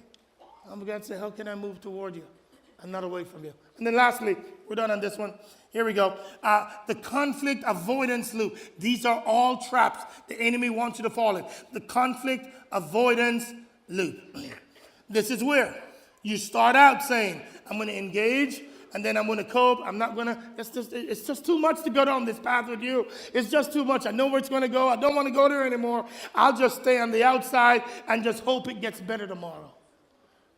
I'm going to say, how can I move toward you and not away from you? And then lastly, we're done on this one. Here we go. The conflict avoidance loop. These are all traps the enemy wants you to fall in. The conflict avoidance loop. This is where you start out saying, I'm going to engage, and then I'm going to cope. I'm not going to, it's just too much to go down this path with you. It's just too much. I know where it's going to go. I don't want to go there anymore. I'll just stay on the outside and just hope it gets better tomorrow.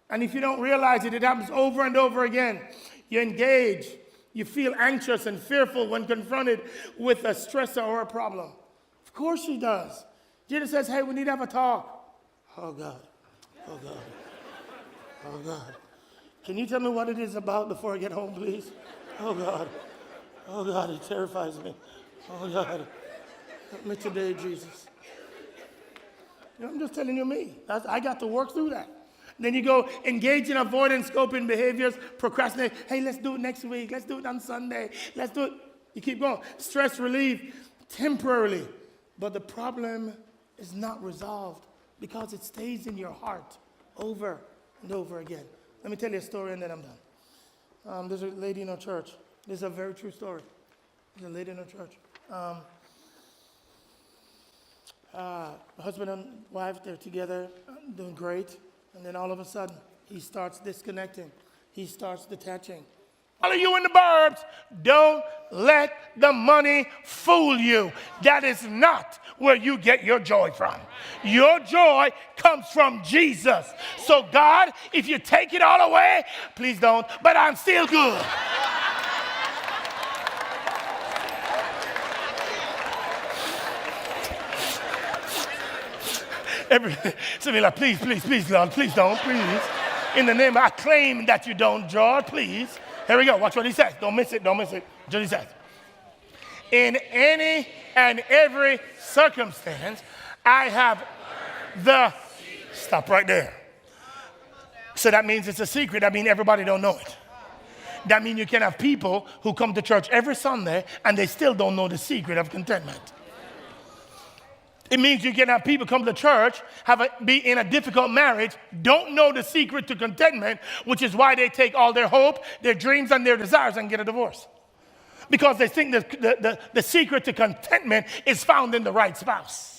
And if you don't realize it, it happens over and over again. You engage. You feel anxious and fearful when confronted with a stressor or a problem. Of course she does. Jesus says, hey, we need to have a talk. Oh, God. Oh, God. Oh, God. Can you tell me what it is about before I get home, please? Oh, God. Oh, God, it terrifies me. Oh, God. Help me today, Jesus. I'm just telling you me. I got to work through that. Then you go engage in avoidance, coping behaviors, procrastinate. Hey, let's do it next week. Let's do it on Sunday. Let's do it. You keep going. Stress relief temporarily. But the problem is not resolved because it stays in your heart over and over again. Let me tell you a story and then I'm done. There's a lady in our church. This is a very true story. There's a lady in our church. Husband and wife, they're together, doing great. And then all of a sudden, he starts disconnecting. He starts detaching. All of you in the burbs, don't let the money fool you. That is not where you get your joy from. Your joy comes from Jesus. So God, if you take it all away, please don't, but I'm still good. Somebody like, please, please, please, Lord, please don't, please. In the name, I claim that you don't, George, please. Here we go. Watch what he says. Don't miss it. Don't miss it. Just he says. In any and every circumstance, I have the... Stop right there. So that means it's a secret. That means everybody don't know it. That means you can have people who come to church every Sunday and they still don't know the secret of contentment. It means you can have people come to church, be in a difficult marriage, don't know the secret to contentment, which is why they take all their hope, their dreams, and their desires and get a divorce. Because they think the secret to contentment is found in the right spouse.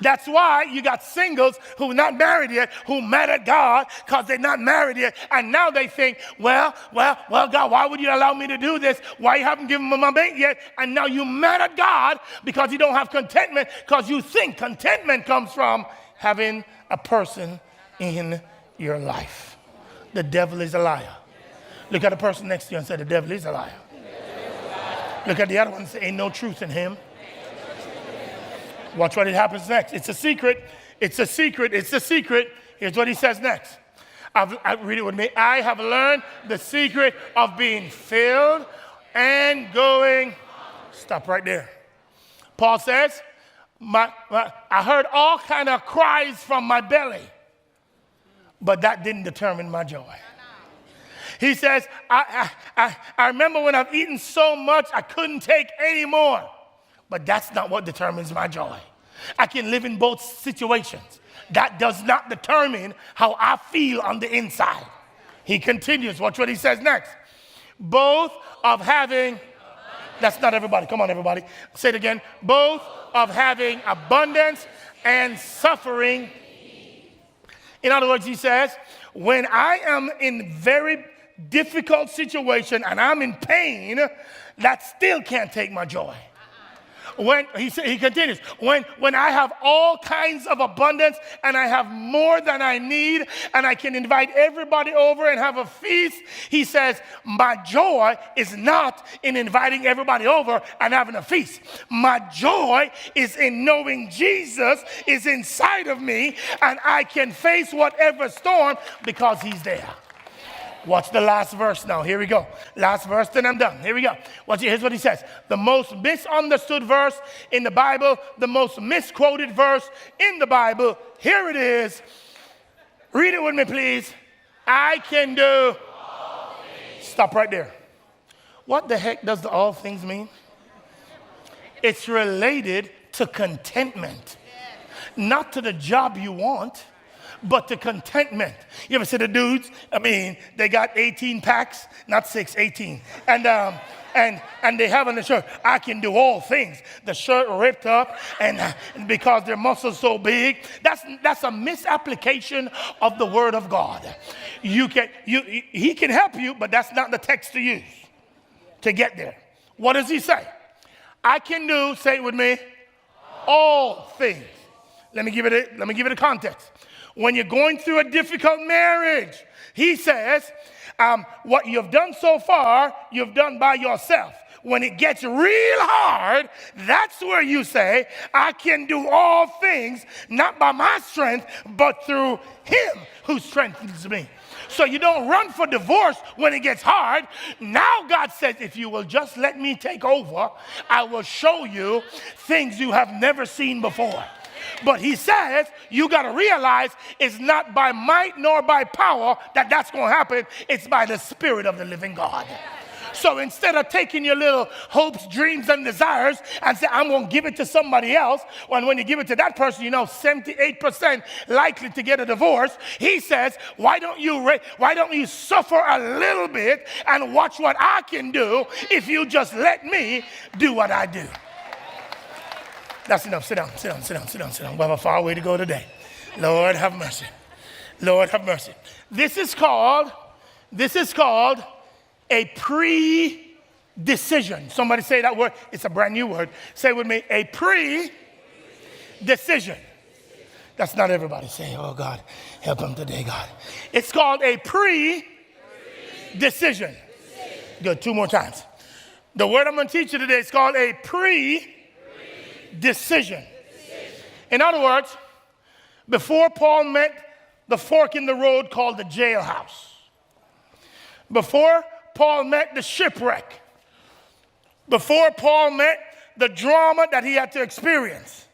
That's why you got singles who are not married yet, who mad at God because they're not married yet. And now they think, well, God, why would you allow me to do this? Why you haven't given me my mate yet? And now you mad at God because you don't have contentment, because you think contentment comes from having a person in your life. The devil is a liar. Look at the person next to you and say, the devil is a liar. Look at the other one and say, ain't no truth in him. Watch what it happens next. It's a secret. It's a secret. It's a secret. Here's what he says next. Read it with me. I have learned the secret of being filled and going. Stop right there. Paul says, I heard all kind of cries from my belly, but that didn't determine my joy. He says, I remember when I've eaten so much I couldn't take any more. But that's not what determines my joy. I can live in both situations. That does not determine how I feel on the inside. He continues. Watch what he says next. Both of having, that's not everybody. Come on, everybody. Say it again. Both of having abundance and suffering. In other words, he says, when I am in very difficult situation and I'm in pain, that still can't take my joy. When he continues, when I have all kinds of abundance and I have more than I need and I can invite everybody over and have a feast, he says, my joy is not in inviting everybody over and having a feast. My joy is in knowing Jesus is inside of me and I can face whatever storm because he's there. Watch the last verse now. Here we go. Last verse, then I'm done. Here we go. Here's what he says. The most misunderstood verse in the Bible, the most misquoted verse in the Bible. Here it is. Read it with me, please. I can do all things. Stop right there. What the heck does the all things mean? It's related to contentment. Not to the job you want, but to contentment. You ever see the dudes? I mean, they got 18 packs, not 6, 18. And they have on the shirt, I can do all things. The shirt ripped up, and because their muscles so big. That's a misapplication of the word of God. He can help you, but that's not the text to use to get there. What does he say? I can do, say it with me, all things. Let me give it a context. When you're going through a difficult marriage, he says, what you've done so far, you've done by yourself. When it gets real hard, that's where you say, I can do all things, not by my strength, but through him who strengthens me. So you don't run for divorce when it gets hard. Now God says, if you will just let me take over, I will show you things you have never seen before. But he says, you got to realize it's not by might nor by power that's going to happen. It's by the Spirit of the living God. So instead of taking your little hopes, dreams, and desires and say, I'm going to give it to somebody else, when you give it to that person, 78% likely to get a divorce, he says, why don't you suffer a little bit and watch what I can do if you just let me do what I do. That's enough. Sit down. We have a far way to go today. Lord, have mercy. Lord, have mercy. This is called a pre-decision. Somebody say that word. It's a brand new word. Say it with me. A pre-decision. That's not everybody saying, oh, God, help them today, God. It's called a pre-decision. Good. 2 more times. The word I'm going to teach you today is called a pre-decision. In other words, before Paul met the fork in the road called the jailhouse, before Paul met the shipwreck, before Paul met the drama that he had to experience,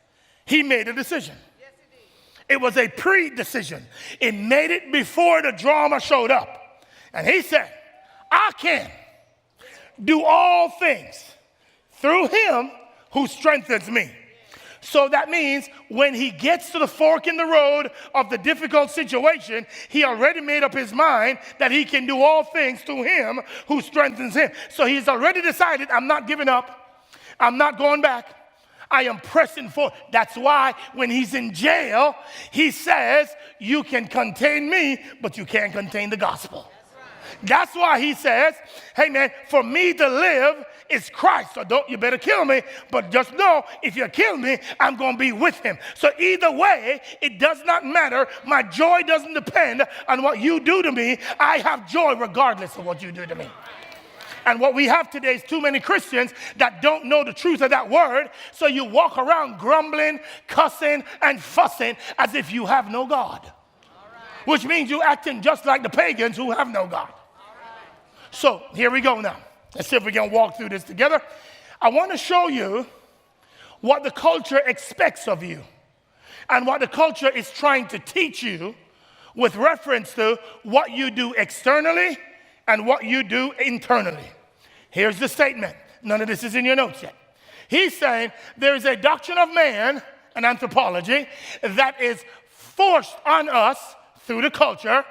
he made a decision. Yes, he did. It was a pre-decision. It made it before the drama showed up. And he said, I can do all things through him who strengthens me. So that means when he gets to the fork in the road of the difficult situation, he already made up his mind that he can do all things through him who strengthens him. So he's already decided, I'm not giving up. I'm not going back. I am pressing forward. That's why when he's in jail, he says, you can contain me, but you can't contain the gospel. That's why he says, hey man, for me to live is Christ. So you better kill me, but just know if you kill me, I'm going to be with him. So either way, it does not matter. My joy doesn't depend on what you do to me. I have joy regardless of what you do to me. And what we have today is too many Christians that don't know the truth of that word. So you walk around grumbling, cussing, and fussing as if you have no God. Which means you're acting just like the pagans who have no God. So here we go now. Let's see if we can walk through this together. I want to show you what the culture expects of you and what the culture is trying to teach you with reference to what you do externally and what you do internally. Here's the statement. None of this is in your notes yet. He's saying there is a doctrine of man, an anthropology, that is forced on us through the culture,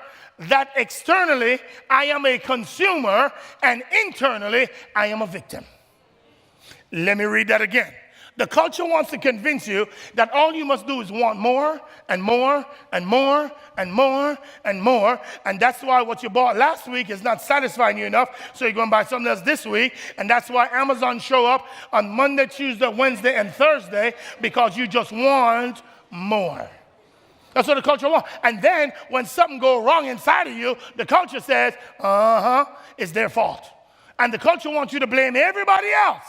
that externally I am a consumer and internally I am a victim. Let me read that again. The culture wants to convince you that all you must do is want more and more and more and more and more. And that's why what you bought last week is not satisfying you enough. So you're going to buy something else this week. And that's why Amazon show up on Monday, Tuesday, Wednesday, and Thursday, because you just want more. That's what the culture wants. And then when something goes wrong inside of you, the culture says, it's their fault. And the culture wants you to blame everybody else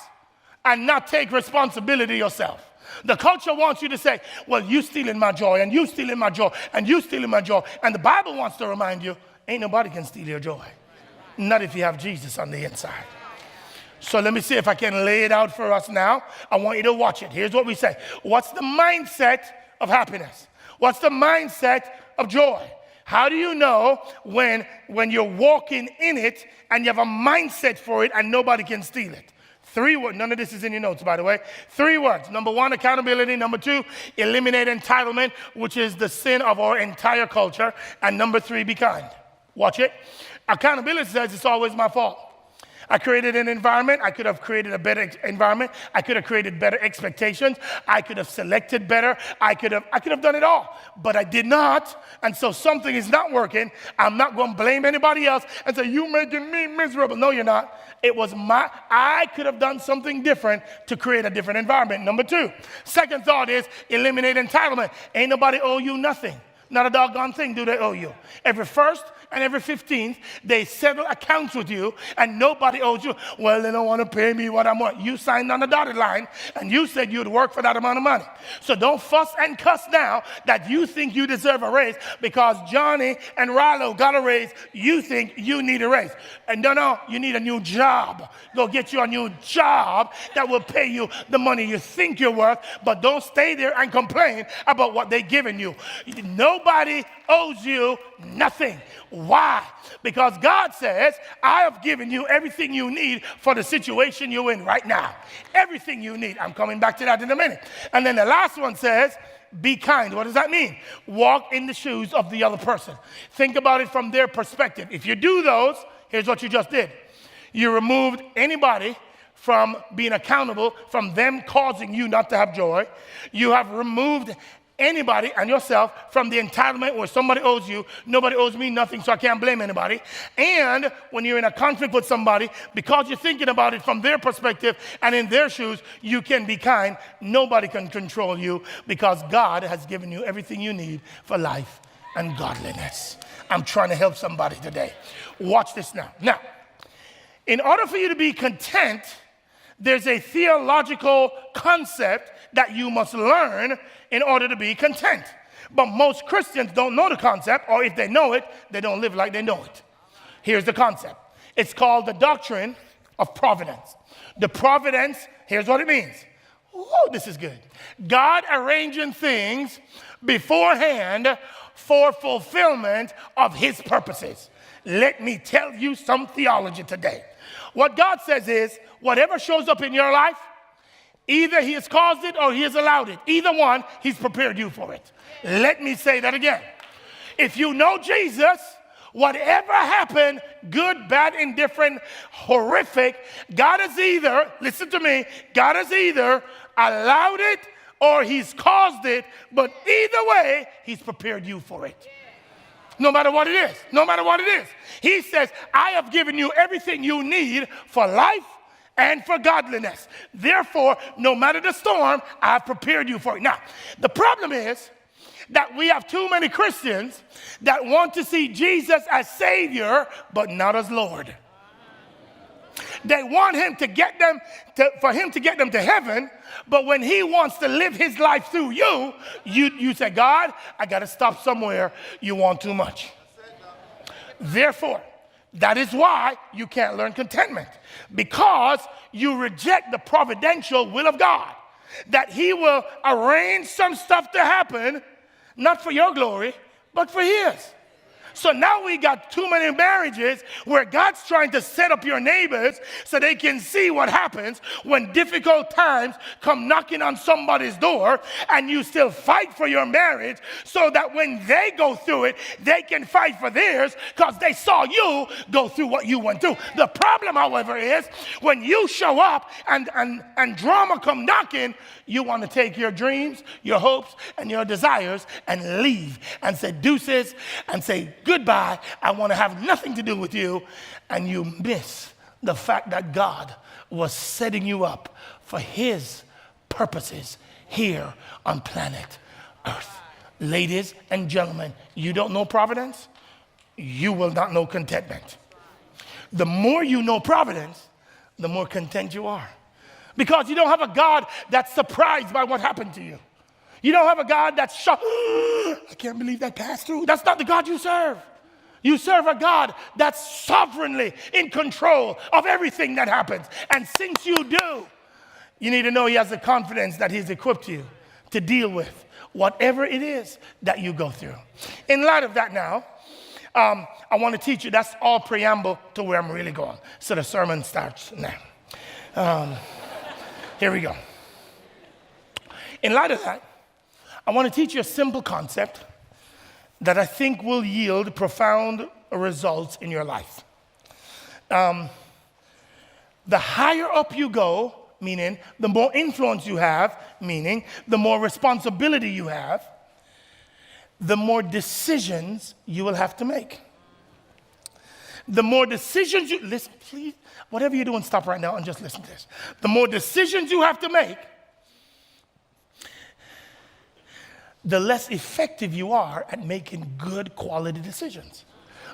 and not take responsibility yourself. The culture wants you to say, well, you stealing my joy, and you stealing my joy, and you stealing my joy. And the Bible wants to remind you, ain't nobody can steal your joy. Not if you have Jesus on the inside. So let me see if I can lay it out for us now. I want you to watch it. Here's what we say. What's the mindset of happiness? What's the mindset of joy? How do you know when you're walking in it and you have a mindset for it and nobody can steal it? 3 words. None of this is in your notes, by the way. 3 words. Number 1, accountability. Number 2, eliminate entitlement, which is the sin of our entire culture. And number 3, be kind. Watch it. Accountability says it's always my fault. I created an environment. I could have created a better environment. I could have created better expectations. I could have selected better. I could have done it all, but I did not. And so something is not working. I'm not going to blame anybody else and say, you making me miserable. No, you're not. It was I could have done something different to create a different environment. Number 2, second thought is eliminate entitlement. Ain't nobody owe you nothing. Not a doggone thing do they owe you. Every 1st and every 15th, they settle accounts with you, and nobody owes you. Well, they don't want to pay me what I want. You signed on the dotted line, and you said you'd work for that amount of money. So don't fuss and cuss now that you think you deserve a raise because Johnny and Rilo got a raise. You think you need a raise. And no, you need a new job. Go get you a new job that will pay you the money you think you're worth, but don't stay there and complain about what they're giving you. Nobody owes you nothing. Why? Because God says, I have given you everything you need for the situation you're in right now. Everything you need. I'm coming back to that in a minute. And then the last one says, be kind. What does that mean? Walk in the shoes of the other person. Think about it from their perspective. If you do those, here's what you just did. You removed anybody from being accountable, from them causing you not to have joy. You have removed anybody and yourself from the entitlement where somebody owes you. Nobody owes me nothing, so I can't blame anybody. And when you're in a conflict with somebody, because you're thinking about it from their perspective and in their shoes, you can be kind. Nobody can control you because God has given you everything you need for life and godliness. I'm trying to help somebody today. Watch this now. Now, in order for you to be content, there's a theological concept that you must learn in order to be content. But most Christians don't know the concept, or if they know it, they don't live like they know it. Here's the concept. It's called the doctrine of providence. The providence, here's what it means. Oh, this is good. God arranging things beforehand for fulfillment of his purposes. Let me tell you some theology today. What God says is, whatever shows up in your life, Either he has caused it or he has allowed it. Either one, he's prepared you for it. Let me say that again. If you know Jesus, whatever happened, good, bad, indifferent, horrific, God has either, listen to me, God has either allowed it or he's caused it, but either way, he's prepared you for it. No matter what it is, no matter what it is. He says, I have given you everything you need for life and for godliness. Therefore, no matter the storm, I've prepared you for it. Now, the problem is that we have too many Christians that want to see Jesus as Savior, but not as Lord. They want him to get them for him to get them to heaven, but when he wants to live his life through you, you say, God, I got to stop somewhere. You want too much. Therefore, that is why you can't learn contentment, because you reject the providential will of God, that he will arrange some stuff to happen, not for your glory, but for his. So now we got too many marriages where God's trying to set up your neighbors so they can see what happens when difficult times come knocking on somebody's door, and you still fight for your marriage so that when they go through it, they can fight for theirs because they saw you go through what you went through. The problem, however, is when you show up and drama come knocking, you want to take your dreams, your hopes, and your desires and leave and say deuces and say goodbye. I want to have nothing to do with you. And you miss the fact that God was setting you up for his purposes here on planet Earth. Ladies and gentlemen, you don't know providence, you will not know contentment. The more you know providence, the more content you are. Because you don't have a God that's surprised by what happened to you. You don't have a God that's shocked. I can't believe that passed through. That's not the God you serve. You serve a God that's sovereignly in control of everything that happens. And since you do, you need to know he has the confidence that he's equipped you to deal with whatever it is that you go through. In light of that now, I want to teach you, that's all preamble to where I'm really going. So the sermon starts now. Here we go. In light of that, I want to teach you a simple concept that I think will yield profound results in your life. The higher up you go, meaning the more influence you have, meaning the more responsibility you have, the more decisions you will have to make. The more decisions you, listen, please, whatever you're doing, stop right now and just listen to this. The more decisions you have to make, the less effective you are at making good quality decisions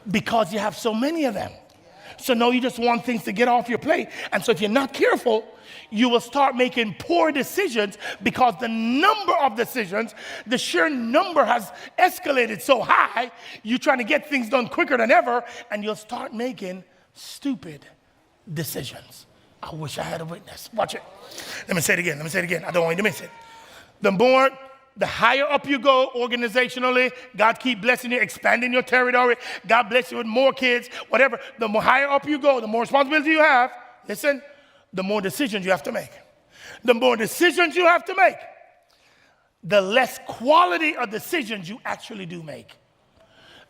because you have so many of them. So now you just want things to get off your plate. And so if you're not careful, you will start making poor decisions because the number of decisions, the sheer number has escalated so high, you're trying to get things done quicker than ever, and you'll start making stupid decisions. I wish I had a witness. Watch it. Let me say it again. I don't want you to miss it. The higher up you go organizationally, God keep blessing you, expanding your territory. God bless you with more kids, whatever. The more higher up you go, the more responsibility you have. Listen, the more decisions you have to make. The more decisions you have to make, the less quality of decisions you actually do make.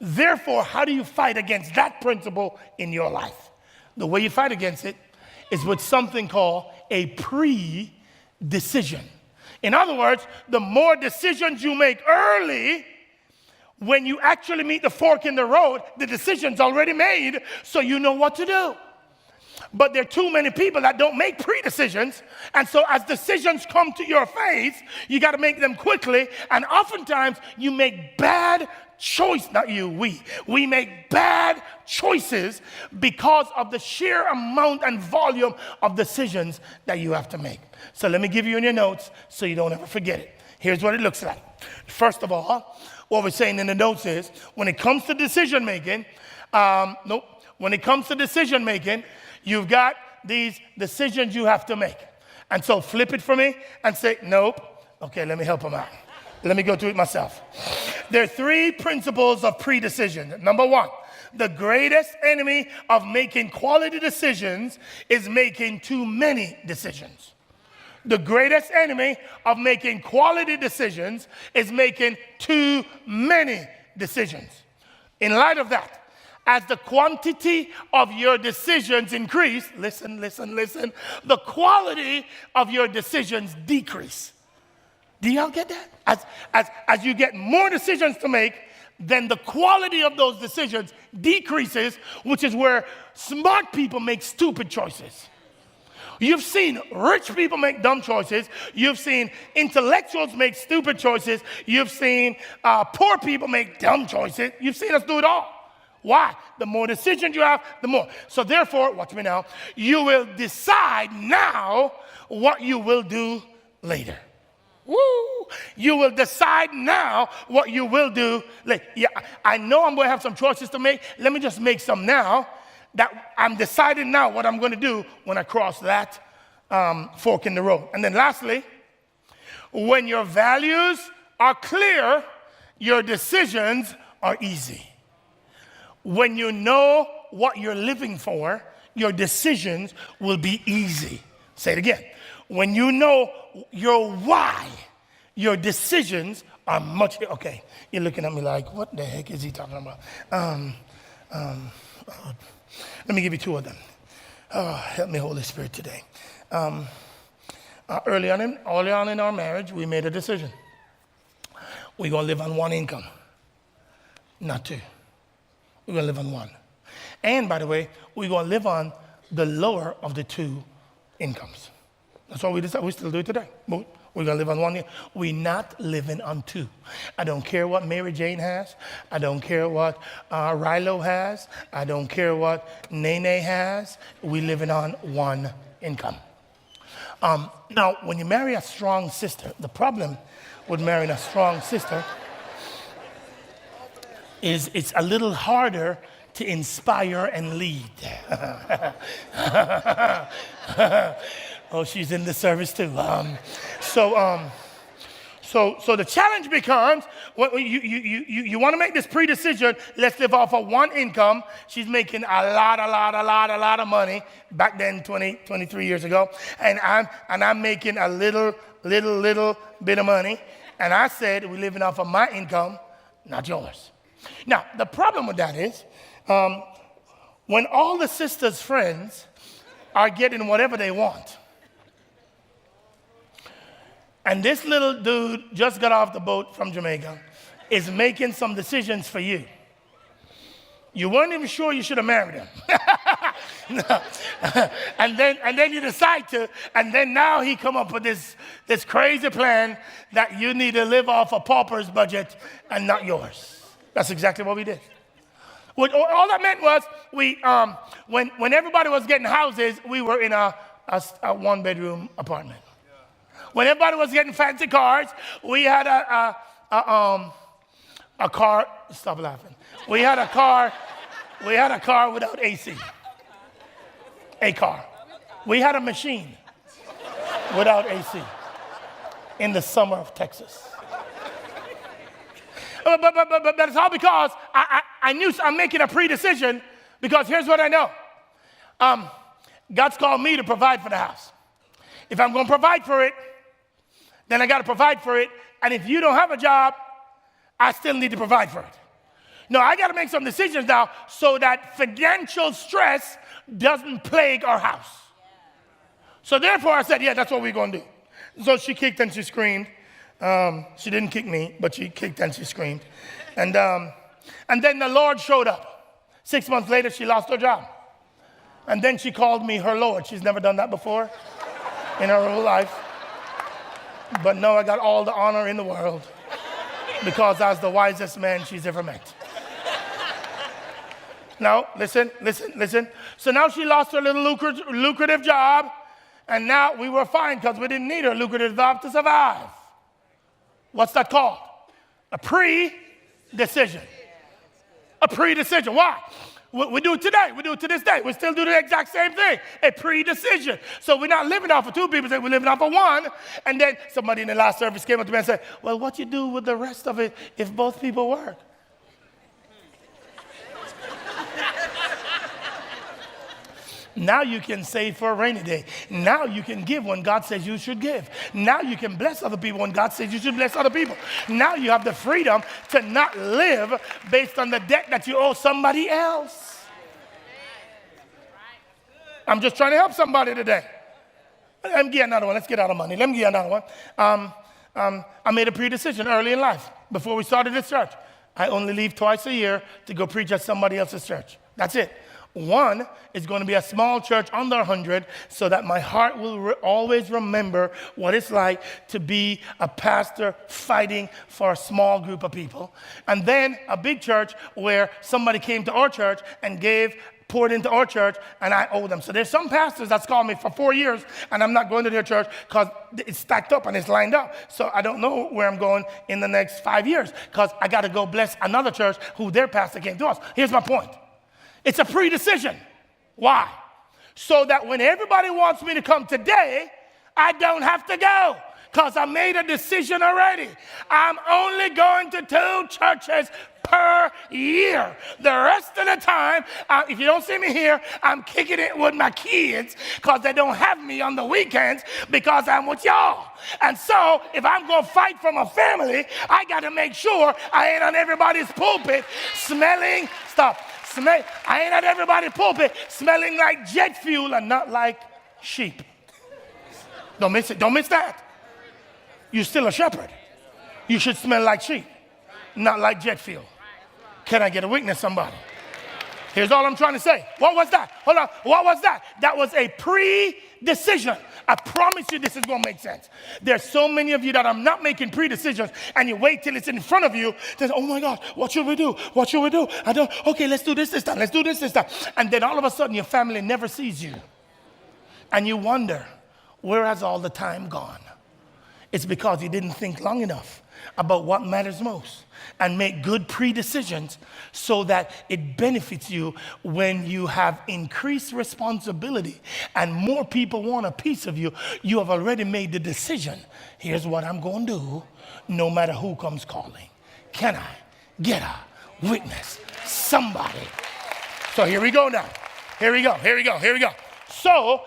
Therefore, how do you fight against that principle in your life? The way you fight against it is with something called a pre-decision. In other words, the more decisions you make early, when you actually meet the fork in the road, the decision's already made, so you know what to do. But there are too many people that don't make pre-decisions, and so as decisions come to your face, you got to make them quickly, and oftentimes you make bad choices, we make bad choices because of the sheer amount and volume of decisions that you have to make. So let me give you in your notes so you don't ever forget it. Here's what it looks like. First of all, what we're saying in the notes is, when it comes to decision making, you've got these decisions you have to make. And so flip it for me and say, nope. Okay, let me help them out. Let me go through it myself. There are three principles of pre-decision. Number one, the greatest enemy of making quality decisions is making too many decisions. The greatest enemy of making quality decisions is making too many decisions. In light of that, as the quantity of your decisions increase, listen, the quality of your decisions decrease. Do y'all get that? As you get more decisions to make, then the quality of those decisions decreases, which is where smart people make stupid choices. You've seen rich people make dumb choices. You've seen intellectuals make stupid choices. You've seen poor people make dumb choices. You've seen us do it all. Why? The more decisions you have, the more. So therefore, watch me now, you will decide now what you will do later. Woo! You will decide now what you will do later. Yeah, I know I'm going to have some choices to make. Let me just make some now. That I'm deciding now what I'm going to do when I cross that fork in the road. And then lastly, when your values are clear, your decisions are easy. When you know what you're living for, your decisions will be easy. Say it again. When you know your why, your decisions are much. Okay, you're looking at me like, what the heck is he talking about? Let me give you two of them. Oh, help me, Holy Spirit, today. Early on in our marriage, we made a decision. We're going to live on one income, not two. We're going to live on one. And, by the way, we're going to live on the lower of the two incomes. That's what we decided. We still do it today. But we're going to live on one. We're not living on two. I don't care what Mary Jane has. I don't care what Rilo has. I don't care what Nene has. We're living on one income. Now, when you marry a strong sister, the problem with marrying a strong sister is it's a little harder to inspire and lead. Oh, she's in the service too. So the challenge becomes, you want to make this pre-decision, let's live off of one income. She's making a lot of money back then, 23 years ago. And I'm making a little bit of money. And I said, we're living off of my income, not yours. Now, the problem with that is, when all the sisters' friends are getting whatever they want, and this little dude just got off the boat from Jamaica, is making some decisions for you. You weren't even sure you should have married him. No. And then you decide to, and then now he come up with this crazy plan that you need to live off a pauper's budget and not yours. That's exactly what we did. All that meant was when everybody was getting houses, we were in a one-bedroom apartment. When everybody was getting fancy cars, we had a car. Stop laughing. We had a car without AC. A car. We had a machine without AC in the summer of Texas. But it's all because I knew I'm making a pre-decision, because here's what I know. God's called me to provide for the house. If I'm going to provide for it, then I got to provide for it. And if you don't have a job, I still need to provide for it. No, I got to make some decisions now so that financial stress doesn't plague our house. So therefore I said, yeah, that's what we're going to do. So she kicked and she screamed. She didn't kick me, but she kicked and she screamed. And then the Lord showed up. 6 months later, she lost her job. And then she called me her Lord. She's never done that before in her whole life. But no, I got all the honor in the world because I was the wisest man she's ever met. Now, listen. So now she lost her little lucrative job, and now we were fine because we didn't need her lucrative job to survive. What's that called? A pre-decision. A pre-decision. Why? We do it today. We do it to this day. We still do the exact same thing. A pre-decision. So we're not living off of two people. We're living off of one. And then somebody in the last service came up to me and said, well, what you do with the rest of it if both people work? Now you can save for a rainy day. Now you can give when God says you should give. Now you can bless other people when God says you should bless other people. Now you have the freedom to not live based on the debt that you owe somebody else. I'm just trying to help somebody today. Let me get another one. Let's get out of money. Let me get another one. I made a pre-decision early in life. Before we started this church, I only leave twice a year to go preach at somebody else's church. That's it. One is going to be a small church under 100 so that my heart will always remember what it's like to be a pastor fighting for a small group of people. And then a big church where somebody came to our church and poured into our church, and I owe them. So there's some pastors that's called me for 4 years, and I'm not going to their church because it's stacked up and it's lined up. So I don't know where I'm going in the next 5 years because I got to go bless another church who their pastor came to us. Here's my point. It's a pre-decision. Why? So that when everybody wants me to come today, I don't have to go because I made a decision already. I'm only going to 2 churches per year. The rest of the time, if you don't see me here, I'm kicking it with my kids because they don't have me on the weekends because I'm with y'all. And so if I'm going to fight for my family, I got to make sure I ain't on everybody's pulpit smelling, I ain't at everybody's pulpit smelling like jet fuel and not like sheep. Don't miss it. Don't miss that. You're still a shepherd. You should smell like sheep, not like jet fuel. Can I get a witness, somebody? Here's all I'm trying to say. What was that? Hold on. What was that? That was a pre-decision. I promise you this is going to make sense. There's so many of you that are not making pre-decisions, and you wait till it's in front of you. Then, oh my God, what should we do? What should we do? Okay, let's do this time. Let's do this time. And then all of a sudden your family never sees you. And you wonder, where has all the time gone? It's because you didn't think long enough about what matters most and make good pre-decisions so that it benefits you when you have increased responsibility and more people want a piece of you. You have already made the decision. Here's what I'm going to do no matter who comes calling. Can I get a witness? Somebody. So here we go now. Here we go. So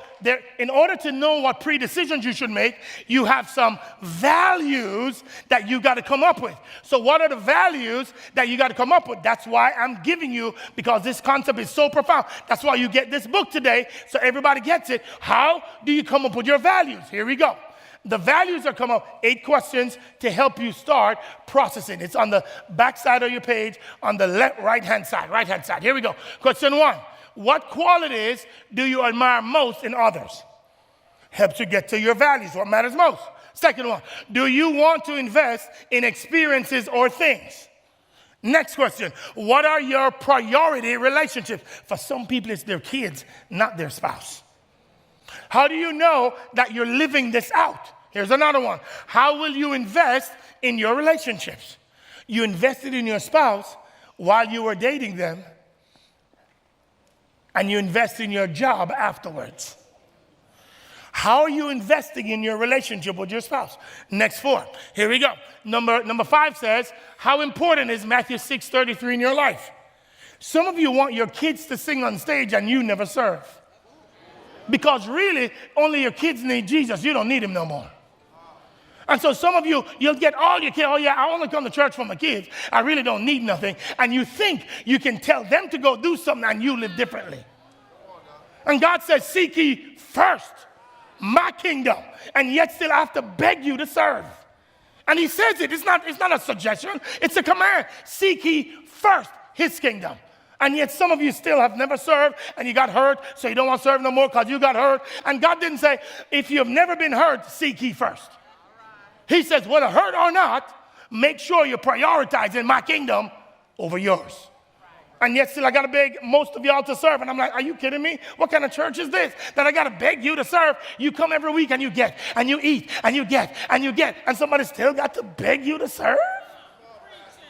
in order to know what pre-decisions you should make, you have some values that you got to come up with. So what are the values that you got to come up with? That's why I'm giving you, because this concept is so profound. That's why you get this book today, so everybody gets it. How do you come up with your values? Here we go. The values are come up, 8 questions to help you start processing. It's on the back side of your page, on the right-hand side. Here we go. Question 1. What qualities do you admire most in others? Helps you get to your values, what matters most. Second one, do you want to invest in experiences or things? Next question, what are your priority relationships? For some people, it's their kids, not their spouse. How do you know that you're living this out? Here's another one. How will you invest in your relationships? You invested in your spouse while you were dating them, and you invest in your job afterwards. How are you investing in your relationship with your spouse? Next 4. Here we go. Number 5 says, how important is Matthew 6:33 in your life? Some of you want your kids to sing on stage and you never serve. Because really, only your kids need Jesus. You don't need him no more. And so some of you, you'll get all your kids, oh yeah, I only come to church for my kids. I really don't need nothing. And you think you can tell them to go do something and you live differently. And God says, seek ye first my kingdom. And yet still I have to beg you to serve. And he says it, it's not a suggestion, it's a command. Seek ye first his kingdom. And yet some of you still have never served and you got hurt, so you don't want to serve no more because you got hurt. And God didn't say, if you have never been hurt, seek ye first. He says, whether hurt or not, make sure you're prioritizing my kingdom over yours. And yet still I got to beg most of y'all to serve. And I'm like, are you kidding me? What kind of church is this that I got to beg you to serve? You come every week and you get, and you eat, and you get, and you get. And somebody still got to beg you to serve?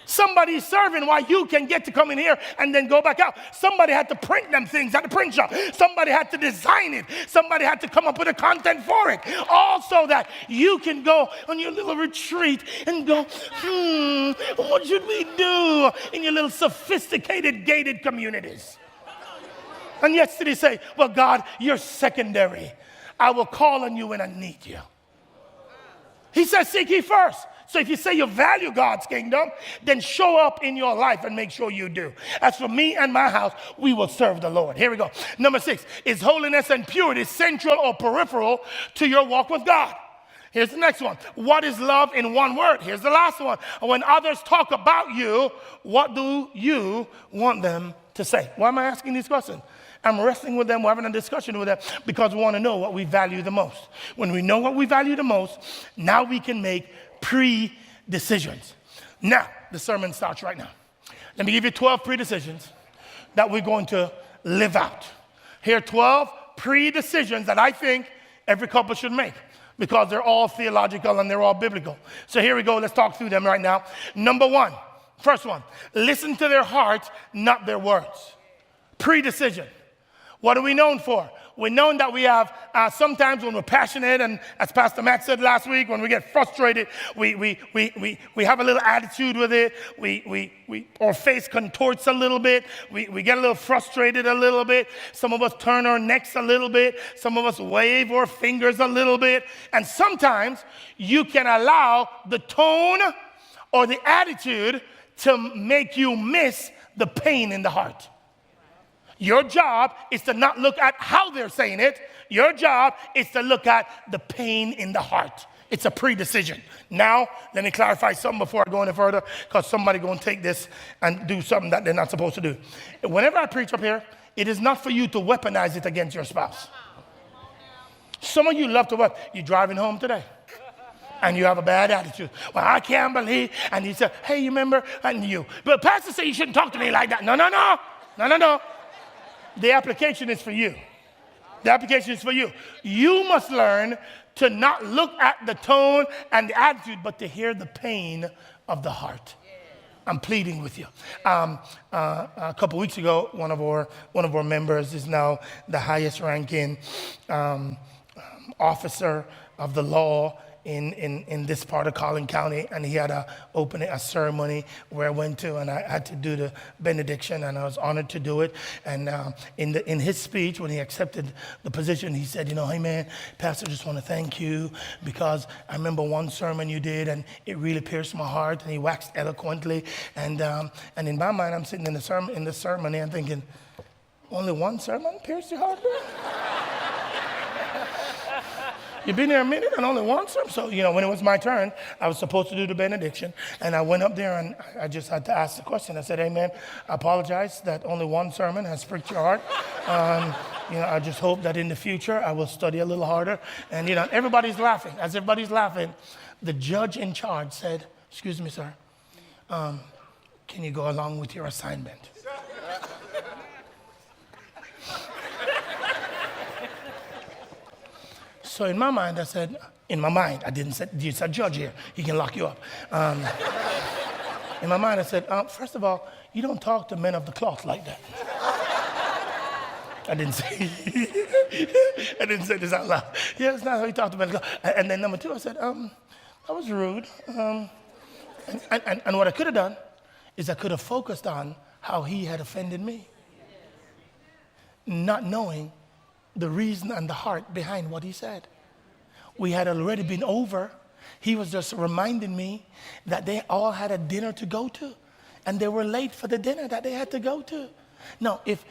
Somebody's serving while you can get to come in here and then go back out. Somebody had to print them things at the print shop. Somebody had to design it. Somebody had to come up with the content for it. All so that you can go on your little retreat and go, what should we do in your little sophisticated gated communities? And yesterday say, well, God, you're secondary. I will call on you when I need you. He says, seek ye first. So if you say you value God's kingdom, then show up in your life and make sure you do. As for me and my house, we will serve the Lord. Here we go. Number 6, is holiness and purity central or peripheral to your walk with God? Here's the next one. What is love in one word? Here's the last one. When others talk about you, what do you want them to say? Why am I asking these questions? I'm wrestling with them. We're having a discussion with them because we want to know what we value the most. When we know what we value the most, now we can make pre-decisions. Now, the sermon starts right now. Let me give you 12 pre-decisions that we're going to live out. Here are 12 pre-decisions that I think every couple should make, because they're all theological and they're all biblical. So here we go. Let's talk through them right now. Number 1, first one, listen to their hearts, not their words. Pre-decision. What are we known for? We're known that we have sometimes when we're passionate, and as Pastor Matt said last week, when we get frustrated, we have a little attitude with it. Our face contorts a little bit. We get a little frustrated a little bit. Some of us turn our necks a little bit. Some of us wave our fingers a little bit. And sometimes you can allow the tone or the attitude to make you miss the pain in the heart. Your job is to not look at how they're saying it. Your job is to look at the pain in the heart. It's a pre-decision. Now, let me clarify something before I go any further, because somebody's going to take this and do something that they're not supposed to do. Whenever I preach up here, it is not for you to weaponize it against your spouse. Some of you love to what? You're driving home today, and you have a bad attitude. Well, I can't believe. And he said, hey, you remember? And you. But pastor said you shouldn't talk to me like that. No. The application is for you. The application is for you. You must learn to not look at the tone and the attitude, but to hear the pain of the heart. I'm pleading with you. A couple weeks ago, one of our members is now the highest ranking officer of the law in this part of Collin County, and he had a ceremony where I went to, and I had to do the benediction, and I was honored to do it. And in his speech, when he accepted the position, he said, hey man, Pastor, just want to thank you, because I remember one sermon you did, and it really pierced my heart, and he waxed eloquently. And in my mind, I'm sitting in the sermon, and I'm thinking, only one sermon pierced your heart, bro? You've been there a minute and only one sermon? So, when it was my turn, I was supposed to do the benediction. And I went up there and I just had to ask the question. I said, hey, man, I apologize that only one sermon has pricked your heart. I just hope that in the future I will study a little harder. And, everybody's laughing. As everybody's laughing, the judge in charge said, excuse me, sir, can you go along with your assignment? So in my mind, I didn't say, it's a judge here. He can lock you up. In my mind, I said, first of all, you don't talk to men of the cloth like that. I didn't say this out loud. Yeah, it's not how you talk to men of the cloth. And then number 2, I said, that was rude. And what I could have done is I could have focused on how he had offended me, not knowing the reason and the heart behind what he said. We had already been over. He was just reminding me that they all had a dinner to go to, and they were late for the dinner that they had to go to. Now, if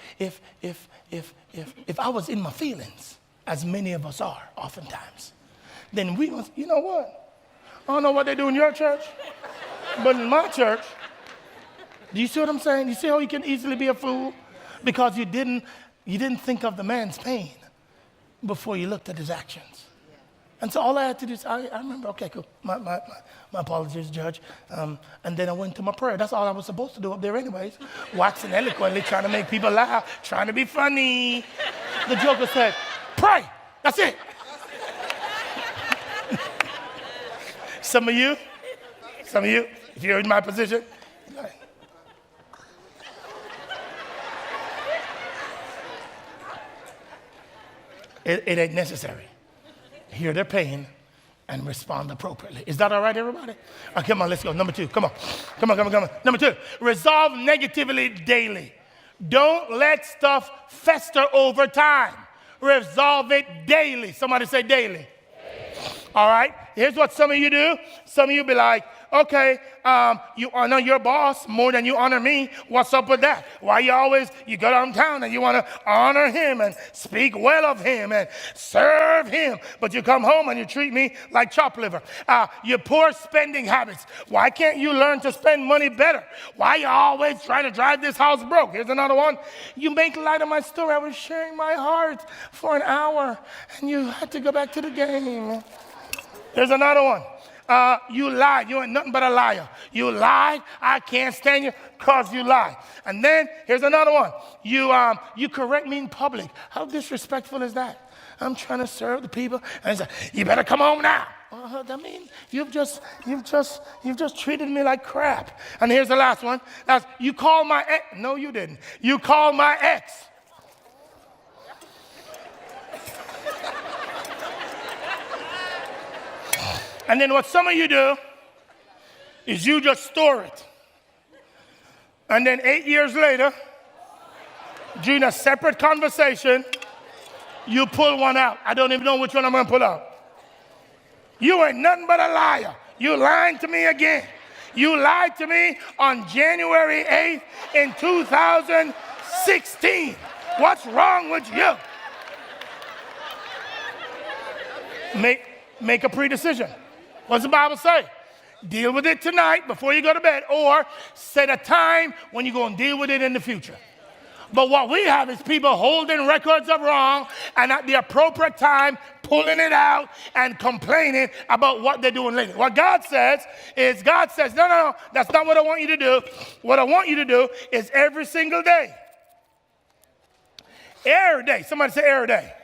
I was in my feelings, as many of us are oftentimes, then we must, you know what? I don't know what they do in your church, but in my church, do you see what I'm saying? You see how you can easily be a fool? Because you didn't think of the man's pain before you looked at his actions. And so all I had to do is, I remember, okay, cool. My apologies, Judge. And then I went to my prayer. That's all I was supposed to do up there anyways. Waxing eloquently, trying to make people laugh, trying to be funny. The joker said, pray. That's it. Some of you, if you're in my position, it ain't necessary. Hear their pain and respond appropriately. Is that all right, everybody? Come on, let's go. Number 2, come on. Number 2, resolve negatively daily. Don't let stuff fester over time. Resolve it daily. Somebody say daily. All right? Here's what some of you do. Some of you be like, okay, you honor your boss more than you honor me. What's up with that? Why you go downtown and you want to honor him and speak well of him and serve him, but you come home and you treat me like chopped liver. Your poor spending habits. Why can't you learn to spend money better? Why you always trying to drive this house broke? Here's another one. You make light of my story. I was sharing my heart for an hour and you had to go back to the game. Here's another one. You lied. You ain't nothing but a liar. You lied. I can't stand you because you lied. And then here's another one. You correct me in public. How disrespectful is that? I'm trying to serve the people, and say, you better come home now. That means you've just treated me like crap. And here's the last one. That's, you called my ex. No, you didn't. You called my ex. And then what some of you do is you just store it. And then 8 years later, during a separate conversation, you pull one out. I don't even know which one I'm going to pull out. You ain't nothing but a liar. You lying to me again. You lied to me on January 8th in 2016. What's wrong with you? Make a pre-decision. What's the Bible say? Deal with it tonight before you go to bed, or set a time when you're going to deal with it in the future. But what we have is people holding records of wrong and at the appropriate time pulling it out and complaining about what they're doing later. What God says is, no, that's not what I want you to do. What I want you to do is every single day. Every day. Somebody say every day.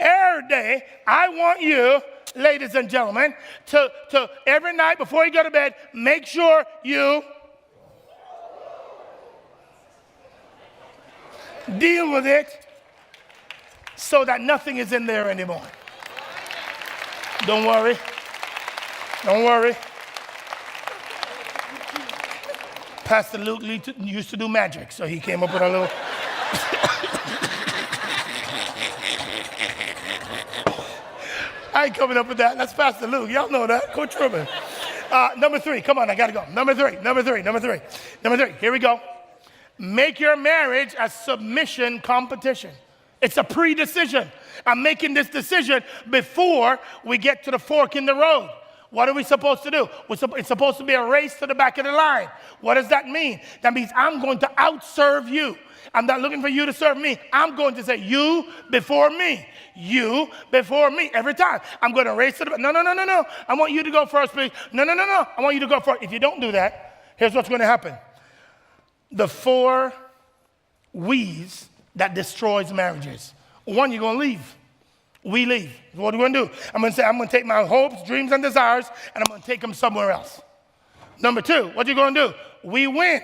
Every day, I want you, ladies and gentlemen, to every night before you go to bed, make sure you deal with it so that nothing is in there anymore. Don't worry. Don't worry. Pastor Luke used to do magic, so he came up with a little... I ain't coming up with that. That's Pastor Luke. Y'all know that. Coach Truman. Number 3. Come on, I got to go. Number three. Here we go. Make your marriage a submission competition. It's a pre-decision. I'm making this decision before we get to the fork in the road. What are we supposed to do? It's supposed to be a race to the back of the line. What does that mean? That means I'm going to outserve you. I'm not looking for you to serve me. I'm going to say you before me. You before me. Every time. I'm going to race to the back. No. I want you to go first, please. No. I want you to go first. If you don't do that, here's what's going to happen. The 4 we's that destroys marriages. 1, you're going to leave. We leave. What are we going to do? I'm going to take my hopes, dreams, and desires, and I'm going to take them somewhere else. Number 2, what you going to do? We win.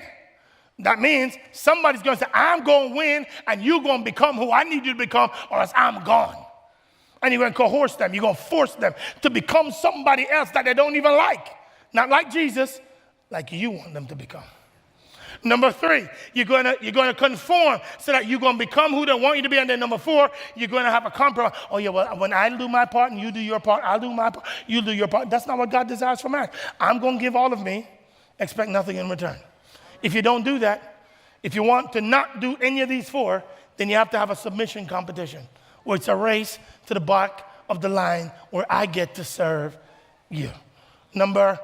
That means somebody's going to say, I'm going to win, and you're going to become who I need you to become, or else I'm gone. And you're going to coerce them. You're going to force them to become somebody else that they don't even like. Not like Jesus, like you want them to become. Number 3, you're going to conform so that you're going to become who they want you to be. And then number 4, you're going to have a compromise. Oh, yeah, well, when I do my part and you do your part, I'll do my part, you do your part. That's not what God desires for man. I'm going to give all of me, expect nothing in return. If you don't do that, if you want to not do any of these 4, then you have to have a submission competition where it's a race to the back of the line where I get to serve you. Number